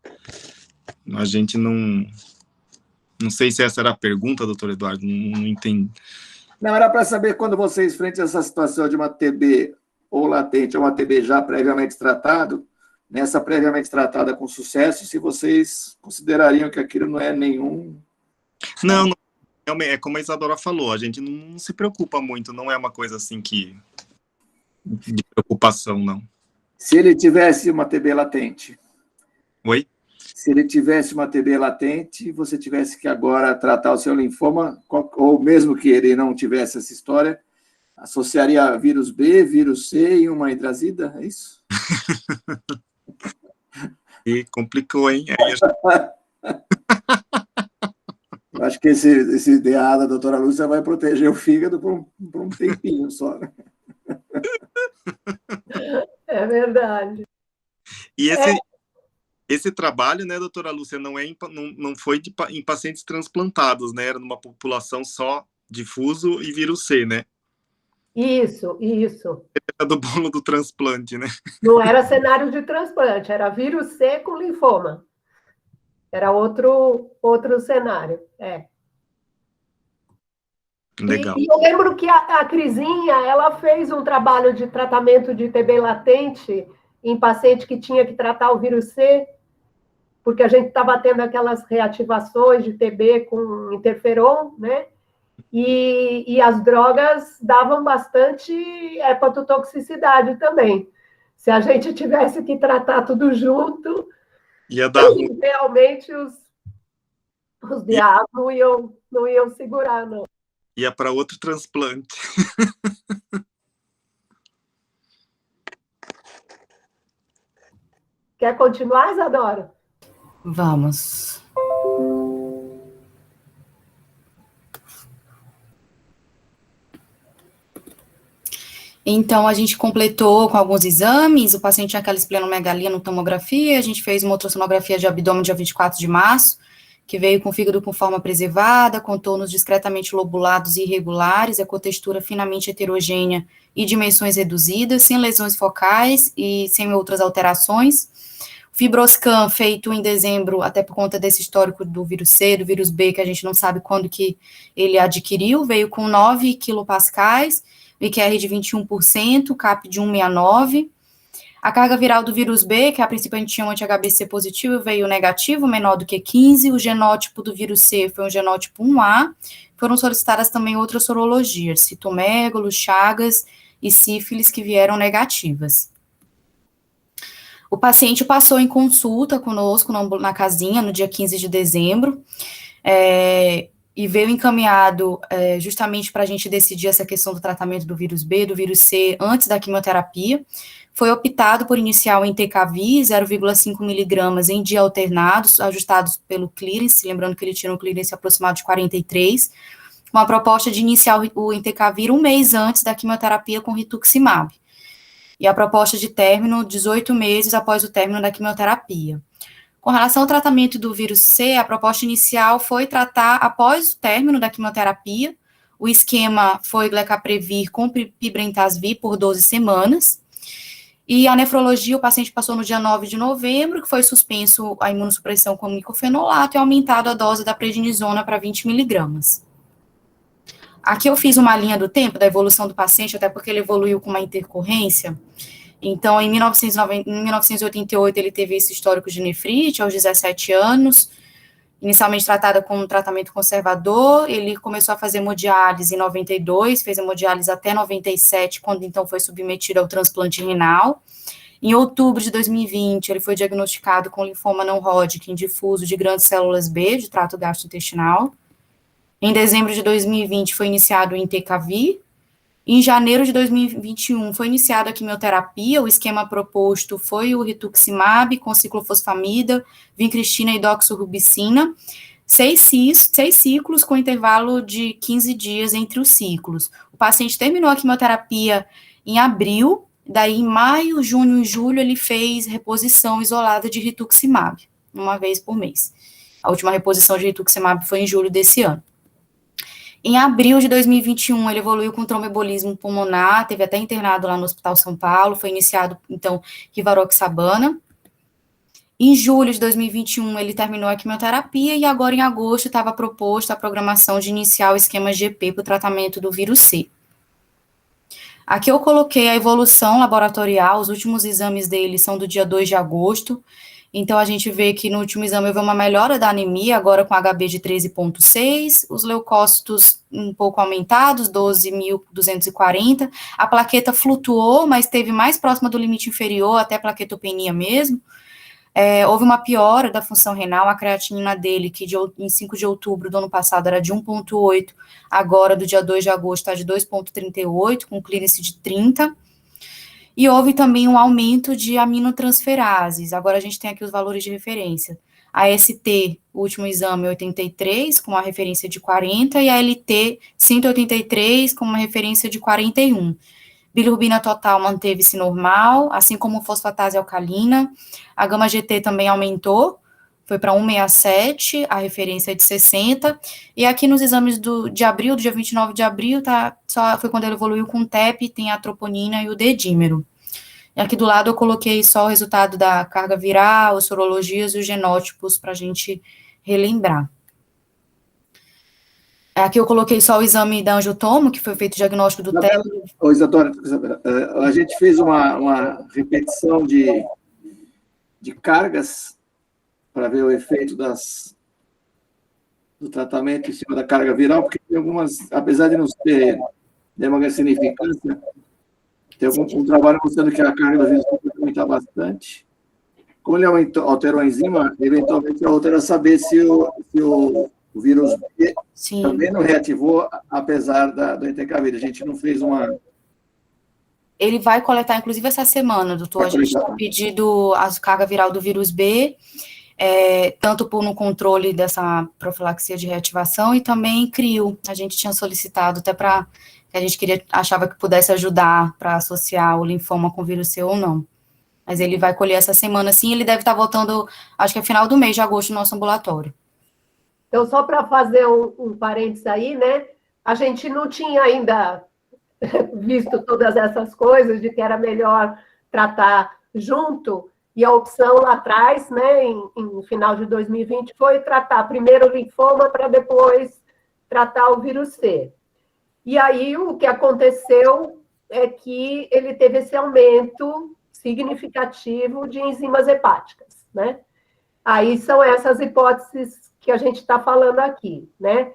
a gente não sei se essa era a pergunta, doutor Eduardo, não entendi. Não, era para saber quando vocês, frente a essa situação de uma TB ou latente ou uma TB já previamente tratado, nessa previamente tratada com sucesso, se vocês considerariam que aquilo não é nenhum... Não, é como a Isadora falou, a gente não se preocupa muito, não é uma coisa assim de preocupação, não. Se ele tivesse uma TB latente. Oi? Se ele tivesse uma TB latente, você tivesse que agora tratar o seu linfoma, ou mesmo que ele não tivesse essa história, associaria vírus B, vírus C e uma hidrazida, é isso? E complicou, hein? Eu acho que esse DA da doutora Lúcia vai proteger o fígado por um tempinho só. É verdade. E esse trabalho, né, doutora Lúcia, não foi em pacientes transplantados, né? Era numa população só difuso e vírus C, né? Isso. Era do bolo do transplante, né? Não era cenário de transplante, era vírus C com linfoma. Era outro cenário, Legal. E eu lembro que a Crisinha, ela fez um trabalho de tratamento de TB latente em paciente que tinha que tratar o vírus C, porque a gente estava tendo aquelas reativações de TB com interferon, né? E as drogas davam bastante hepatotoxicidade também. Se a gente tivesse que tratar tudo junto, ia dar ruim. Realmente os diabos não iam segurar, não. Ia para outro transplante. Quer continuar, Isadora? Vamos. Então, a gente completou com alguns exames, o paciente tinha aquela esplenomegalia no tomografia, a gente fez uma ultrassonografia de abdômen dia 24 de março, que veio com fígado com forma preservada, contornos discretamente lobulados e irregulares, com textura finamente heterogênea e dimensões reduzidas, sem lesões focais e sem outras alterações. Fibroscan feito em dezembro, até por conta desse histórico do vírus C, do vírus B, que a gente não sabe quando que ele adquiriu, veio com 9 quilopascais, IQR de 21%, CAP de 1,69. A carga viral do vírus B, que a princípio a gente tinha um anti-HBC positivo, veio negativo, menor do que 15. O genótipo do vírus C foi um genótipo 1A. Foram solicitadas também outras sorologias, citomegalo, Chagas e sífilis, que vieram negativas. O paciente passou em consulta conosco na casinha no dia 15 de dezembro, e veio encaminhado justamente para a gente decidir essa questão do tratamento do vírus B, do vírus C, antes da quimioterapia. Foi optado por iniciar o Entecavir, 0,5 miligramas em dia alternados, ajustados pelo clearance, lembrando que ele tinha um clearance aproximado de 43, com a proposta de iniciar o Entecavir um mês antes da quimioterapia com rituximab. E a proposta de término 18 meses após o término da quimioterapia. Com relação ao tratamento do vírus C, a proposta inicial foi tratar após o término da quimioterapia. O esquema foi glecaprevir com pibrentasvir por 12 semanas. E a nefrologia, o paciente passou no dia 9 de novembro, que foi suspenso a imunossupressão com micofenolato e aumentado a dose da prednisona para 20 miligramas. Aqui eu fiz uma linha do tempo da evolução do paciente, até porque ele evoluiu com uma intercorrência. Então, em 1988, ele teve esse histórico de nefrite, aos 17 anos, inicialmente tratada com um tratamento conservador. Ele começou a fazer hemodiálise em 92, fez hemodiálise até 97, quando então foi submetido ao transplante renal. Em outubro de 2020, ele foi diagnosticado com linfoma não Hodgkin difuso de grandes células B, de trato gastrointestinal. Em dezembro de 2020, foi iniciado o Entecavir. Em janeiro de 2021, foi iniciada a quimioterapia. O esquema proposto foi o rituximab com ciclofosfamida, vincristina e doxorubicina. 6 ciclos com intervalo de 15 dias entre os ciclos. O paciente terminou a quimioterapia em abril, daí em maio, junho e julho ele fez reposição isolada de rituximab, uma vez por mês. A última reposição de rituximab foi em julho desse ano. Em abril de 2021, ele evoluiu com tromboembolismo pulmonar, teve até internado lá no Hospital São Paulo, foi iniciado, então, rivaroxabana. Em julho de 2021, ele terminou a quimioterapia e agora, em agosto, estava proposta a programação de iniciar o esquema GP para o tratamento do vírus C. Aqui eu coloquei a evolução laboratorial, os últimos exames dele são do dia 2 de agosto, então a gente vê que no último exame houve uma melhora da anemia, agora com HB de 13,6, os leucócitos um pouco aumentados, 12.240, a plaqueta flutuou, mas esteve mais próxima do limite inferior, até plaquetopenia mesmo. Houve uma piora da função renal, a creatinina dele, que em 5 de outubro do ano passado era de 1,8, agora do dia 2 de agosto está de 2,38, com clearance de 30, e houve também um aumento de aminotransferases, agora a gente tem aqui os valores de referência, a ST, o último exame, 83, com uma referência de 40, e a LT, 183, com uma referência de 41. Bilirrubina total manteve-se normal, assim como fosfatase alcalina. A gama-GT também aumentou, foi para 167, a referência é de 60. E aqui nos exames de abril, do dia 29 de abril, foi quando ele evoluiu com o TEP, tem a troponina e o D-dímero. E aqui do lado eu coloquei só o resultado da carga viral, as sorologias e os genótipos para a gente relembrar. Aqui eu coloquei só o exame da angiotomo, que foi feito o diagnóstico do TEP. Ô, Isadora, a gente fez uma repetição de cargas para ver o efeito do tratamento em cima da carga viral, porque tem algumas, apesar de não ter nenhuma significância, tem um trabalho mostrando que a carga do vírus pode aumentar bastante. Como ele alterou a enzima, eventualmente a outra era saber se o vírus B também não reativou, apesar do Entecavir. A gente não fez uma... Ele vai coletar, inclusive, essa semana, doutor. A gente está pedindo a carga viral do vírus B, tanto no controle dessa profilaxia de reativação e também CRIO. A gente tinha solicitado até para... que a gente achava que pudesse ajudar para associar o linfoma com o vírus C ou não. Mas ele vai colher essa semana, sim. Ele deve estar voltando, acho que é final do mês de agosto, no nosso ambulatório. Então, só para fazer um parênteses aí, né? A gente não tinha ainda visto todas essas coisas de que era melhor tratar junto, e a opção lá atrás, né, em final de 2020, foi tratar primeiro o linfoma para depois tratar o vírus C. E aí o que aconteceu é que ele teve esse aumento significativo de enzimas hepáticas, né? Aí são essas hipóteses que a gente está falando aqui, né?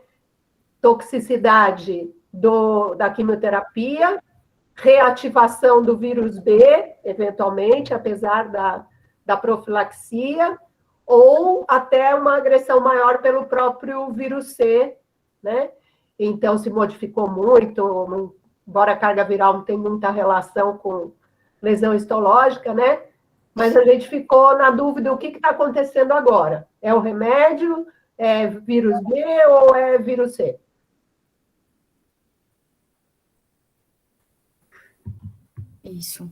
Toxicidade da quimioterapia, reativação do vírus B, eventualmente, apesar da profilaxia, ou até uma agressão maior pelo próprio vírus C, né? Então, se modificou muito, embora a carga viral não tenha muita relação com lesão histológica, né? Mas a gente ficou na dúvida o que está acontecendo agora. É o remédio, é vírus B ou é vírus C? Isso.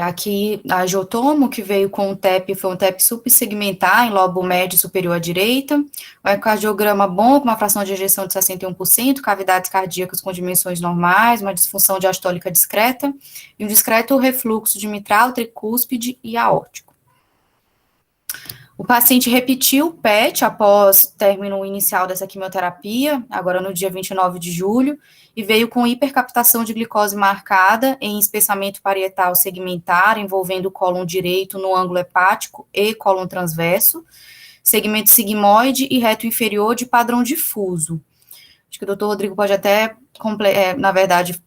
Aqui, a Jotomo, que veio com o TEP, foi um TEP subsegmentar em lobo médio superior à direita, o ecocardiograma bom, com uma fração de ejeção de 61%, cavidades cardíacas com dimensões normais, uma disfunção diastólica discreta, e um discreto refluxo de mitral, tricúspide e aórtico. O paciente repetiu o PET após término inicial dessa quimioterapia, agora no dia 29 de julho, e veio com hipercaptação de glicose marcada em espessamento parietal segmentar, envolvendo o cólon direito no ângulo hepático e cólon transverso, segmento sigmoide e reto inferior de padrão difuso. Acho que o doutor Rodrigo pode até, na verdade,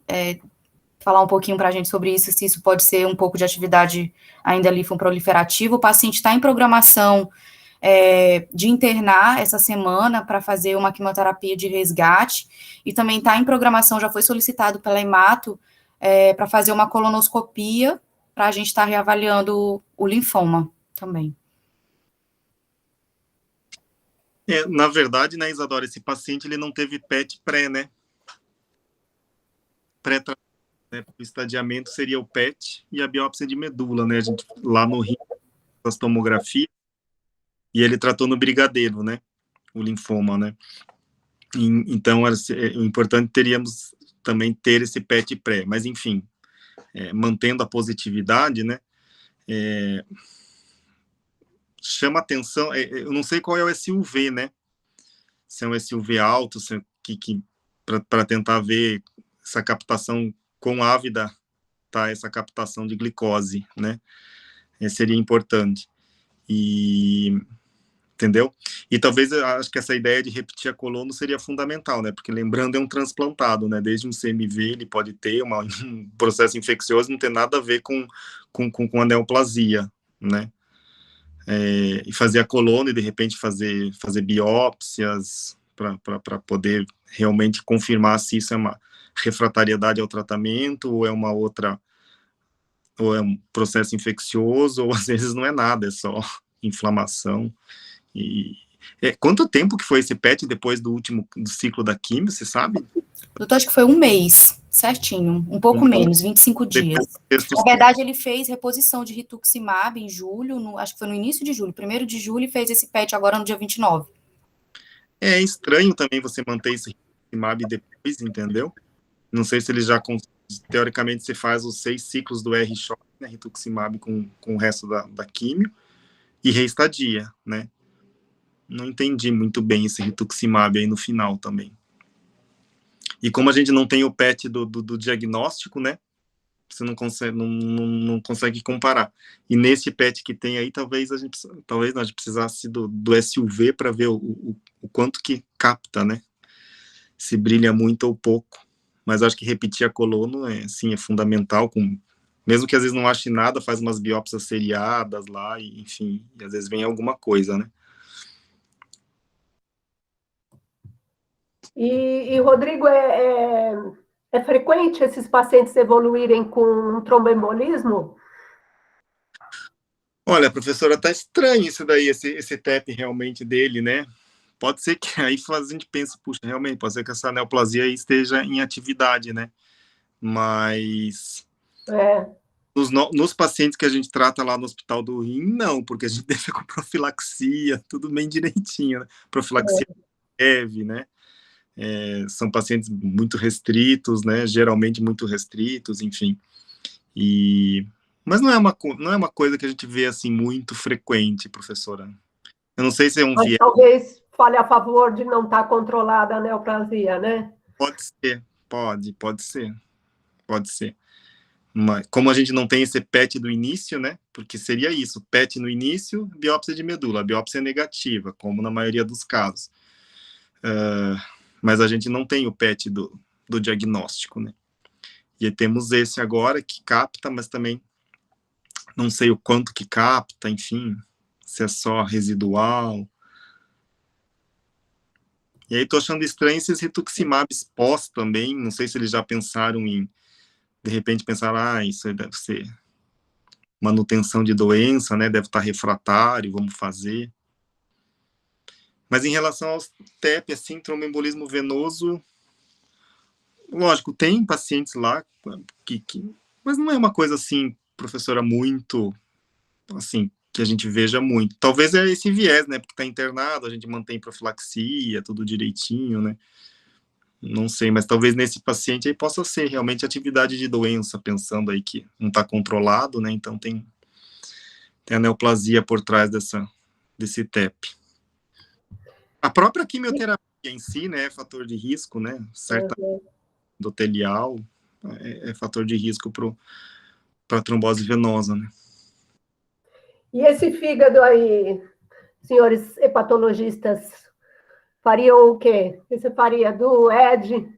falar um pouquinho para a gente sobre isso, se isso pode ser um pouco de atividade ainda linfoproliferativa. O paciente está em programação de internar essa semana para fazer uma quimioterapia de resgate, e também está em programação, já foi solicitado pela Hemato, para fazer uma colonoscopia, para a gente estar reavaliando o linfoma também. Na verdade, né, Isadora, esse paciente ele não teve PET pré, né? Pré-tratamento. Né, o estadiamento seria o PET e a biópsia de medula, né? A gente lá no rim, as tomografias, e ele tratou no brigadeiro, né? O linfoma, né? Então, o importante teríamos também ter esse PET pré, mas enfim, mantendo a positividade, né? Chama atenção, eu não sei qual é o SUV, né? Se é um SUV alto, para tentar ver essa captação quão ávida tá essa captação de glicose, né? Seria importante. Entendeu? E talvez, eu acho que essa ideia de repetir a colono seria fundamental, né? Porque, lembrando, é um transplantado, né? Desde um CMV, ele pode ter um processo infeccioso, não tem nada a ver com a neoplasia, né? E fazer a colono e, de repente, fazer biópsias para poder realmente confirmar se isso é uma refratariedade ao tratamento, ou é uma outra, ou é um processo infeccioso, ou às vezes não é nada, é só inflamação. Quanto tempo que foi esse PET depois do ciclo da quimio, você sabe? Doutor, acho que foi um mês, certinho, um pouco menos, 25 dias. Na verdade, ele fez reposição de rituximab em julho, acho que foi no início de julho, 1º de julho, e fez esse PET agora no dia 29. É estranho também você manter esse rituximab depois, entendeu? Não sei se ele já, teoricamente, você faz os 6 ciclos do R-Shock, né, rituximab com o resto da químio, e reestadia, né? Não entendi muito bem esse rituximab aí no final também. E como a gente não tem o PET do diagnóstico, né? Você não consegue comparar. E nesse PET que tem aí, talvez nós precisasse do SUV para ver o quanto que capta, né? Se brilha muito ou pouco. Mas acho que repetir a colono sim, é fundamental, mesmo que às vezes não ache nada, faz umas biópsias seriadas lá, e, enfim, e às vezes vem alguma coisa, né? E Rodrigo, é frequente esses pacientes evoluírem com um tromboembolismo? Olha, professora, tá estranho isso daí, esse TEP realmente dele, né? Pode ser que aí a gente pense, puxa, realmente, pode ser que essa neoplasia aí esteja em atividade, né? Mas Nos pacientes que a gente trata lá no Hospital do Rim, não, porque a gente deixa com profilaxia, tudo bem direitinho, né? Profilaxia leve, né? São pacientes muito restritos, né? Geralmente muito restritos, enfim. Mas não é uma coisa que a gente vê assim muito frequente, professora. Eu não sei se é um viés. Talvez fale a favor de não estar controlada a neoplasia, né? Pode ser, pode ser. Mas, como a gente não tem esse PET do início, né? Porque seria isso, PET no início, biópsia de medula, a biópsia é negativa, como na maioria dos casos. Mas a gente não tem o PET do diagnóstico, né? E aí temos esse agora, que capta, mas também não sei o quanto que capta, enfim, se é só residual. E aí tô achando estranho esses rituximabs pós também, não sei se eles já pensaram em, de repente, pensar, isso deve ser manutenção de doença, né, deve estar refratário, vamos fazer. Mas em relação aos TEP, assim, tromboembolismo venoso, lógico, tem pacientes lá mas não é uma coisa assim, professora, muito, assim, que a gente veja muito. Talvez é esse viés, né, porque está internado, a gente mantém profilaxia, tudo direitinho, né, não sei, mas talvez nesse paciente aí possa ser realmente atividade de doença, pensando aí que não está controlado, né, então tem a neoplasia por trás desse TEP. A própria quimioterapia em si, né, é fator de risco, né, certa endotelial é fator de risco para trombose venosa, né. E esse fígado aí, senhores hepatologistas, fariam o quê? O que você faria do ED?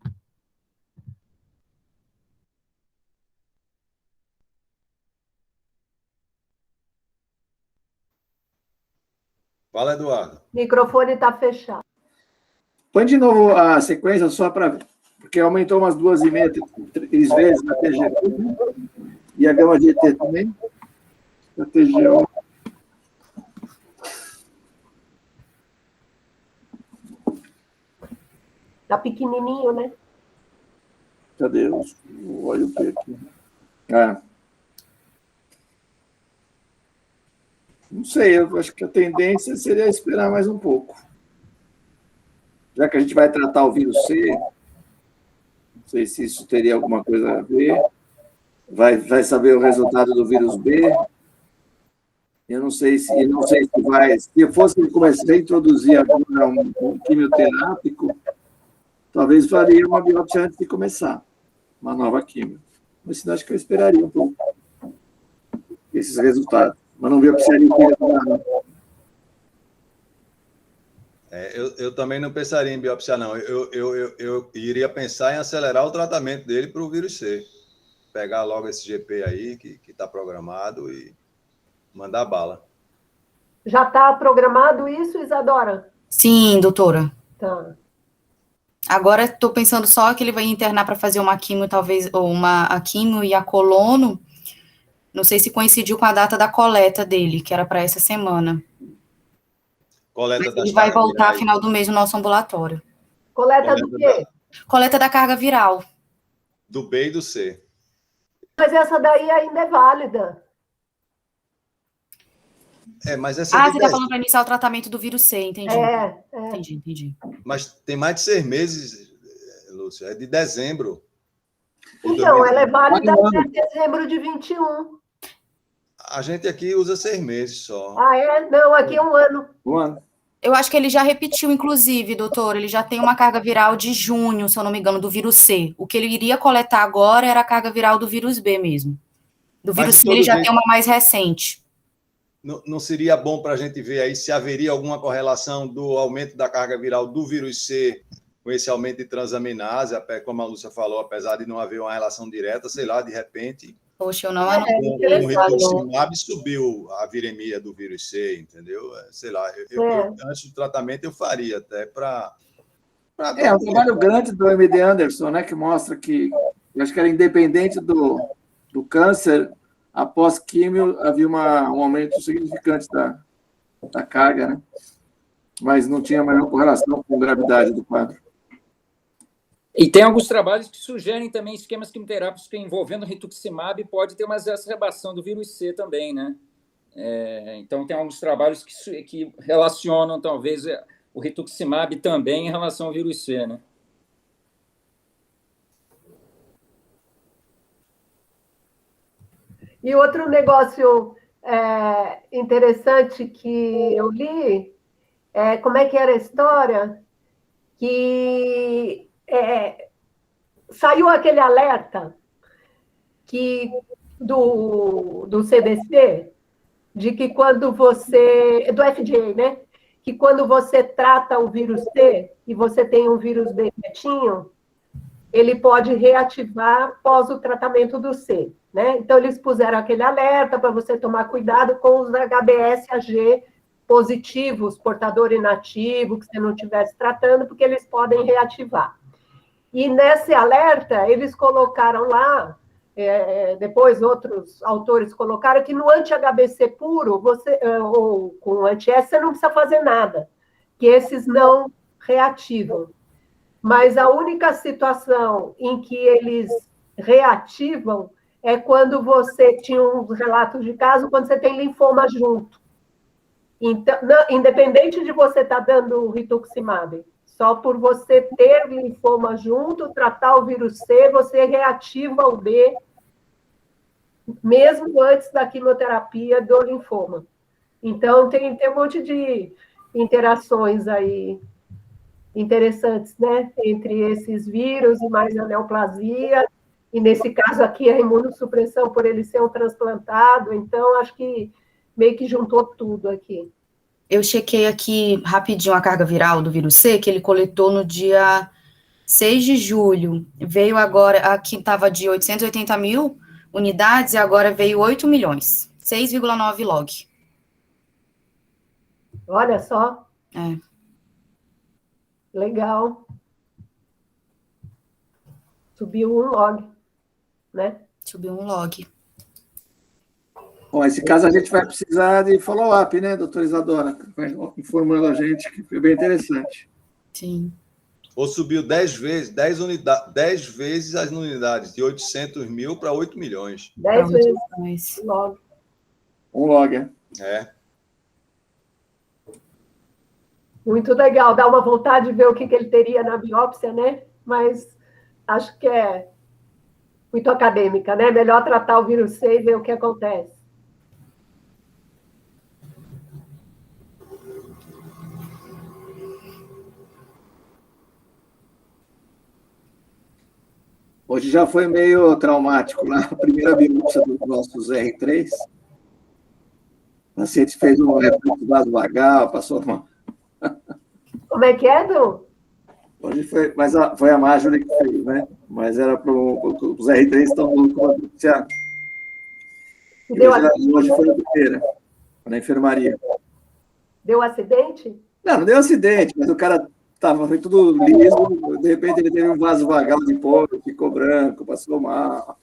Fala, Eduardo. O microfone está fechado. Põe de novo a sequência, só para... Porque aumentou umas 2,5, 3 vezes na TGO, e a gama de ET também, na TGO. Tá pequenininho, né? Cadê? Olha o P aqui. Não sei, eu acho que a tendência seria esperar mais um pouco. Já que a gente vai tratar o vírus C, não sei se isso teria alguma coisa a ver. Vai saber o resultado do vírus B. Eu não sei se vai... Se eu fosse começar a introduzir agora um quimioterápico, talvez faria uma biópsia antes de começar uma nova quimio. Mas senão acho que eu esperaria um pouco esses resultados. Mas não biopsiaria nada. Eu também não pensaria em biopsiar, não. Eu iria pensar em acelerar o tratamento dele para o vírus C. Pegar logo esse GP aí, que está programado, e mandar bala. Já está programado isso, Isadora? Sim, doutora. Tá. Agora estou pensando só que ele vai internar para fazer uma quimio, talvez, ou a quimio e a colono. Não sei se coincidiu com a data da coleta dele, que era para essa semana. Coleta Ele vai voltar no final do mês no nosso ambulatório. Coleta do quê? Coleta da carga viral. Do B e do C. Mas essa daí ainda é válida. Mas essa você está falando para iniciar o tratamento do vírus C, entendi. Entendi. Mas tem mais de 6 meses, Lúcia. É de dezembro. Então, ela é válida até dezembro de 21. A gente aqui usa 6 meses só. Não, aqui é um ano. Um ano. Eu acho que ele já repetiu, inclusive, doutor. Ele já tem uma carga viral de junho, se eu não me engano, do vírus C. O que ele iria coletar agora era a carga viral do vírus B mesmo. Do vírus C ele já tem uma mais recente. Não seria bom para a gente ver aí se haveria alguma correlação do aumento da carga viral do vírus C com esse aumento de transaminase, como a Lúcia falou, apesar de não haver uma relação direta, sei lá, de repente... Poxa, eu não... O rituximab subiu a viremia do vírus C, entendeu? Sei lá, antes do tratamento eu faria até para... um trabalho grande do MD Anderson, né, que mostra que, eu acho que era independente do câncer, após químio havia um aumento significante da carga, né? Mas não tinha maior correlação com gravidade do quadro. E tem alguns trabalhos que sugerem também esquemas quimioterápicos que envolvendo rituximab pode ter uma exacerbação do vírus C também, né? Então, tem alguns trabalhos que relacionam, talvez, o rituximab também em relação ao vírus C, né? E outro negócio interessante que eu li, como é que era a história? Que saiu aquele alerta do CDC, de que quando você... do FDA, né? Que quando você trata o vírus C e você tem um vírus B quietinho, ele pode reativar após o tratamento do C, né? Então, eles puseram aquele alerta para você tomar cuidado com os HBsAg positivos, portador inativo, que você não estivesse tratando, porque eles podem reativar. E nesse alerta, eles colocaram lá, depois outros autores colocaram, que no anti-HBC puro, ou com anti-S, você não precisa fazer nada, que esses não reativam. Mas a única situação em que eles reativam é quando você tinha uns relatos de caso, quando você tem linfoma junto. Então, independente de você estar dando rituximab, só por você ter linfoma junto, tratar o vírus C, você reativa o B, mesmo antes da quimioterapia do linfoma. Então, tem um monte de interações aí interessantes, né, entre esses vírus e mais a neoplasia, e nesse caso aqui a imunossupressão por ele ser um transplantado, então acho que meio que juntou tudo aqui. Eu chequei aqui rapidinho a carga viral do vírus C, que ele coletou no dia 6 de julho, veio agora, aqui estava de 880 mil unidades, e agora veio 8 milhões, 6,9 log. Olha só. Legal. Subiu um log, né? Subiu um log. Bom, esse caso a gente vai precisar de follow-up, né, doutora Isadora? Informando a gente, que foi bem interessante. Sim. Ou subiu 10 vezes, 10 vezes as unidades, de 800 mil para 8 milhões. 10 vezes log. Um log, Muito legal, dá uma vontade de ver o que ele teria na biópsia, né? Mas acho que é muito acadêmica, né? Melhor tratar o vírus C e ver o que acontece. Hoje já foi meio traumático lá, a primeira biópsia dos nossos R3. O paciente fez um refluxo vasovagal, passou uma... Como é que é, Du? Hoje foi, mas foi a Marjorie que fez, né? Mas era para os R3 estão com a biópsia. Hoje foi a primeira, na enfermaria. Deu acidente? Não deu acidente, mas o cara foi tudo liso, de repente ele teve um vasovagal de pólvora, ficou branco, passou mal.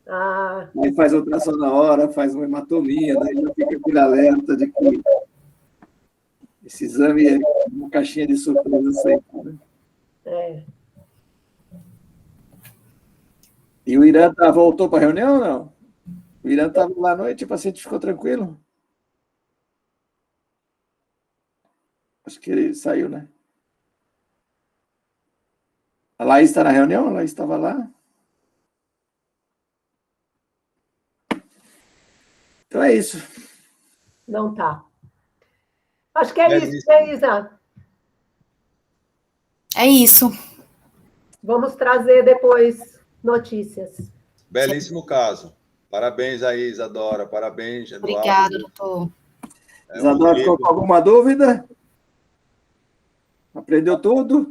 Aí faz a ultrassom na hora, faz uma hematomia, daí já fica aquele alerta de que esse exame é uma caixinha de surpresa sempre, né? E o Irã voltou para a reunião ou não? O Irã estava lá à noite e o paciente ficou tranquilo? Acho que ele saiu, né? A Laís está na reunião? A Laís estava lá? Então é isso. Não tá. Acho que é isso, né, Isa? É isso. Vamos trazer depois notícias. Belíssimo caso. Parabéns aí, Isadora. Parabéns, Eduardo. Obrigada, doutor. Isadora, ficou com alguma dúvida? Aprendeu tudo?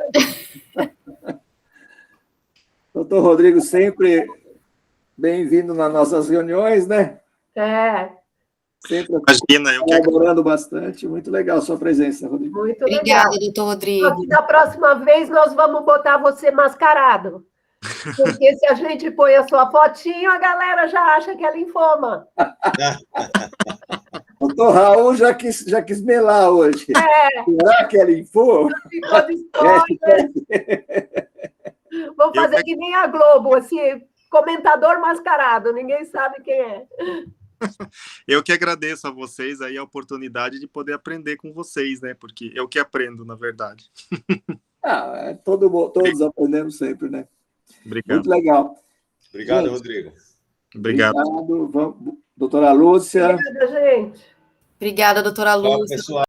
Doutor Rodrigo, sempre bem-vindo nas nossas reuniões, né? Sempre colaborando bastante. Muito legal a sua presença, Rodrigo. Muito Obrigada, legal. doutor Rodrigo. Da próxima vez, nós vamos botar você mascarado. Porque se a gente põe a sua fotinho, a galera já acha que é linfoma. Doutor Raul já quis melar hoje. Será que é linfoma? Ficou de spoiler. Vou fazer que nem a Globo, assim, comentador mascarado, ninguém sabe quem é. Eu que agradeço a vocês aí a oportunidade de poder aprender com vocês, né? Porque eu que aprendo, na verdade. Todos aprendemos sempre, né? Obrigado. Muito legal. Obrigado, gente, Rodrigo. Obrigado. Doutora Lúcia. Obrigada, gente. Obrigada, doutora Tchau, Lúcia. pessoal.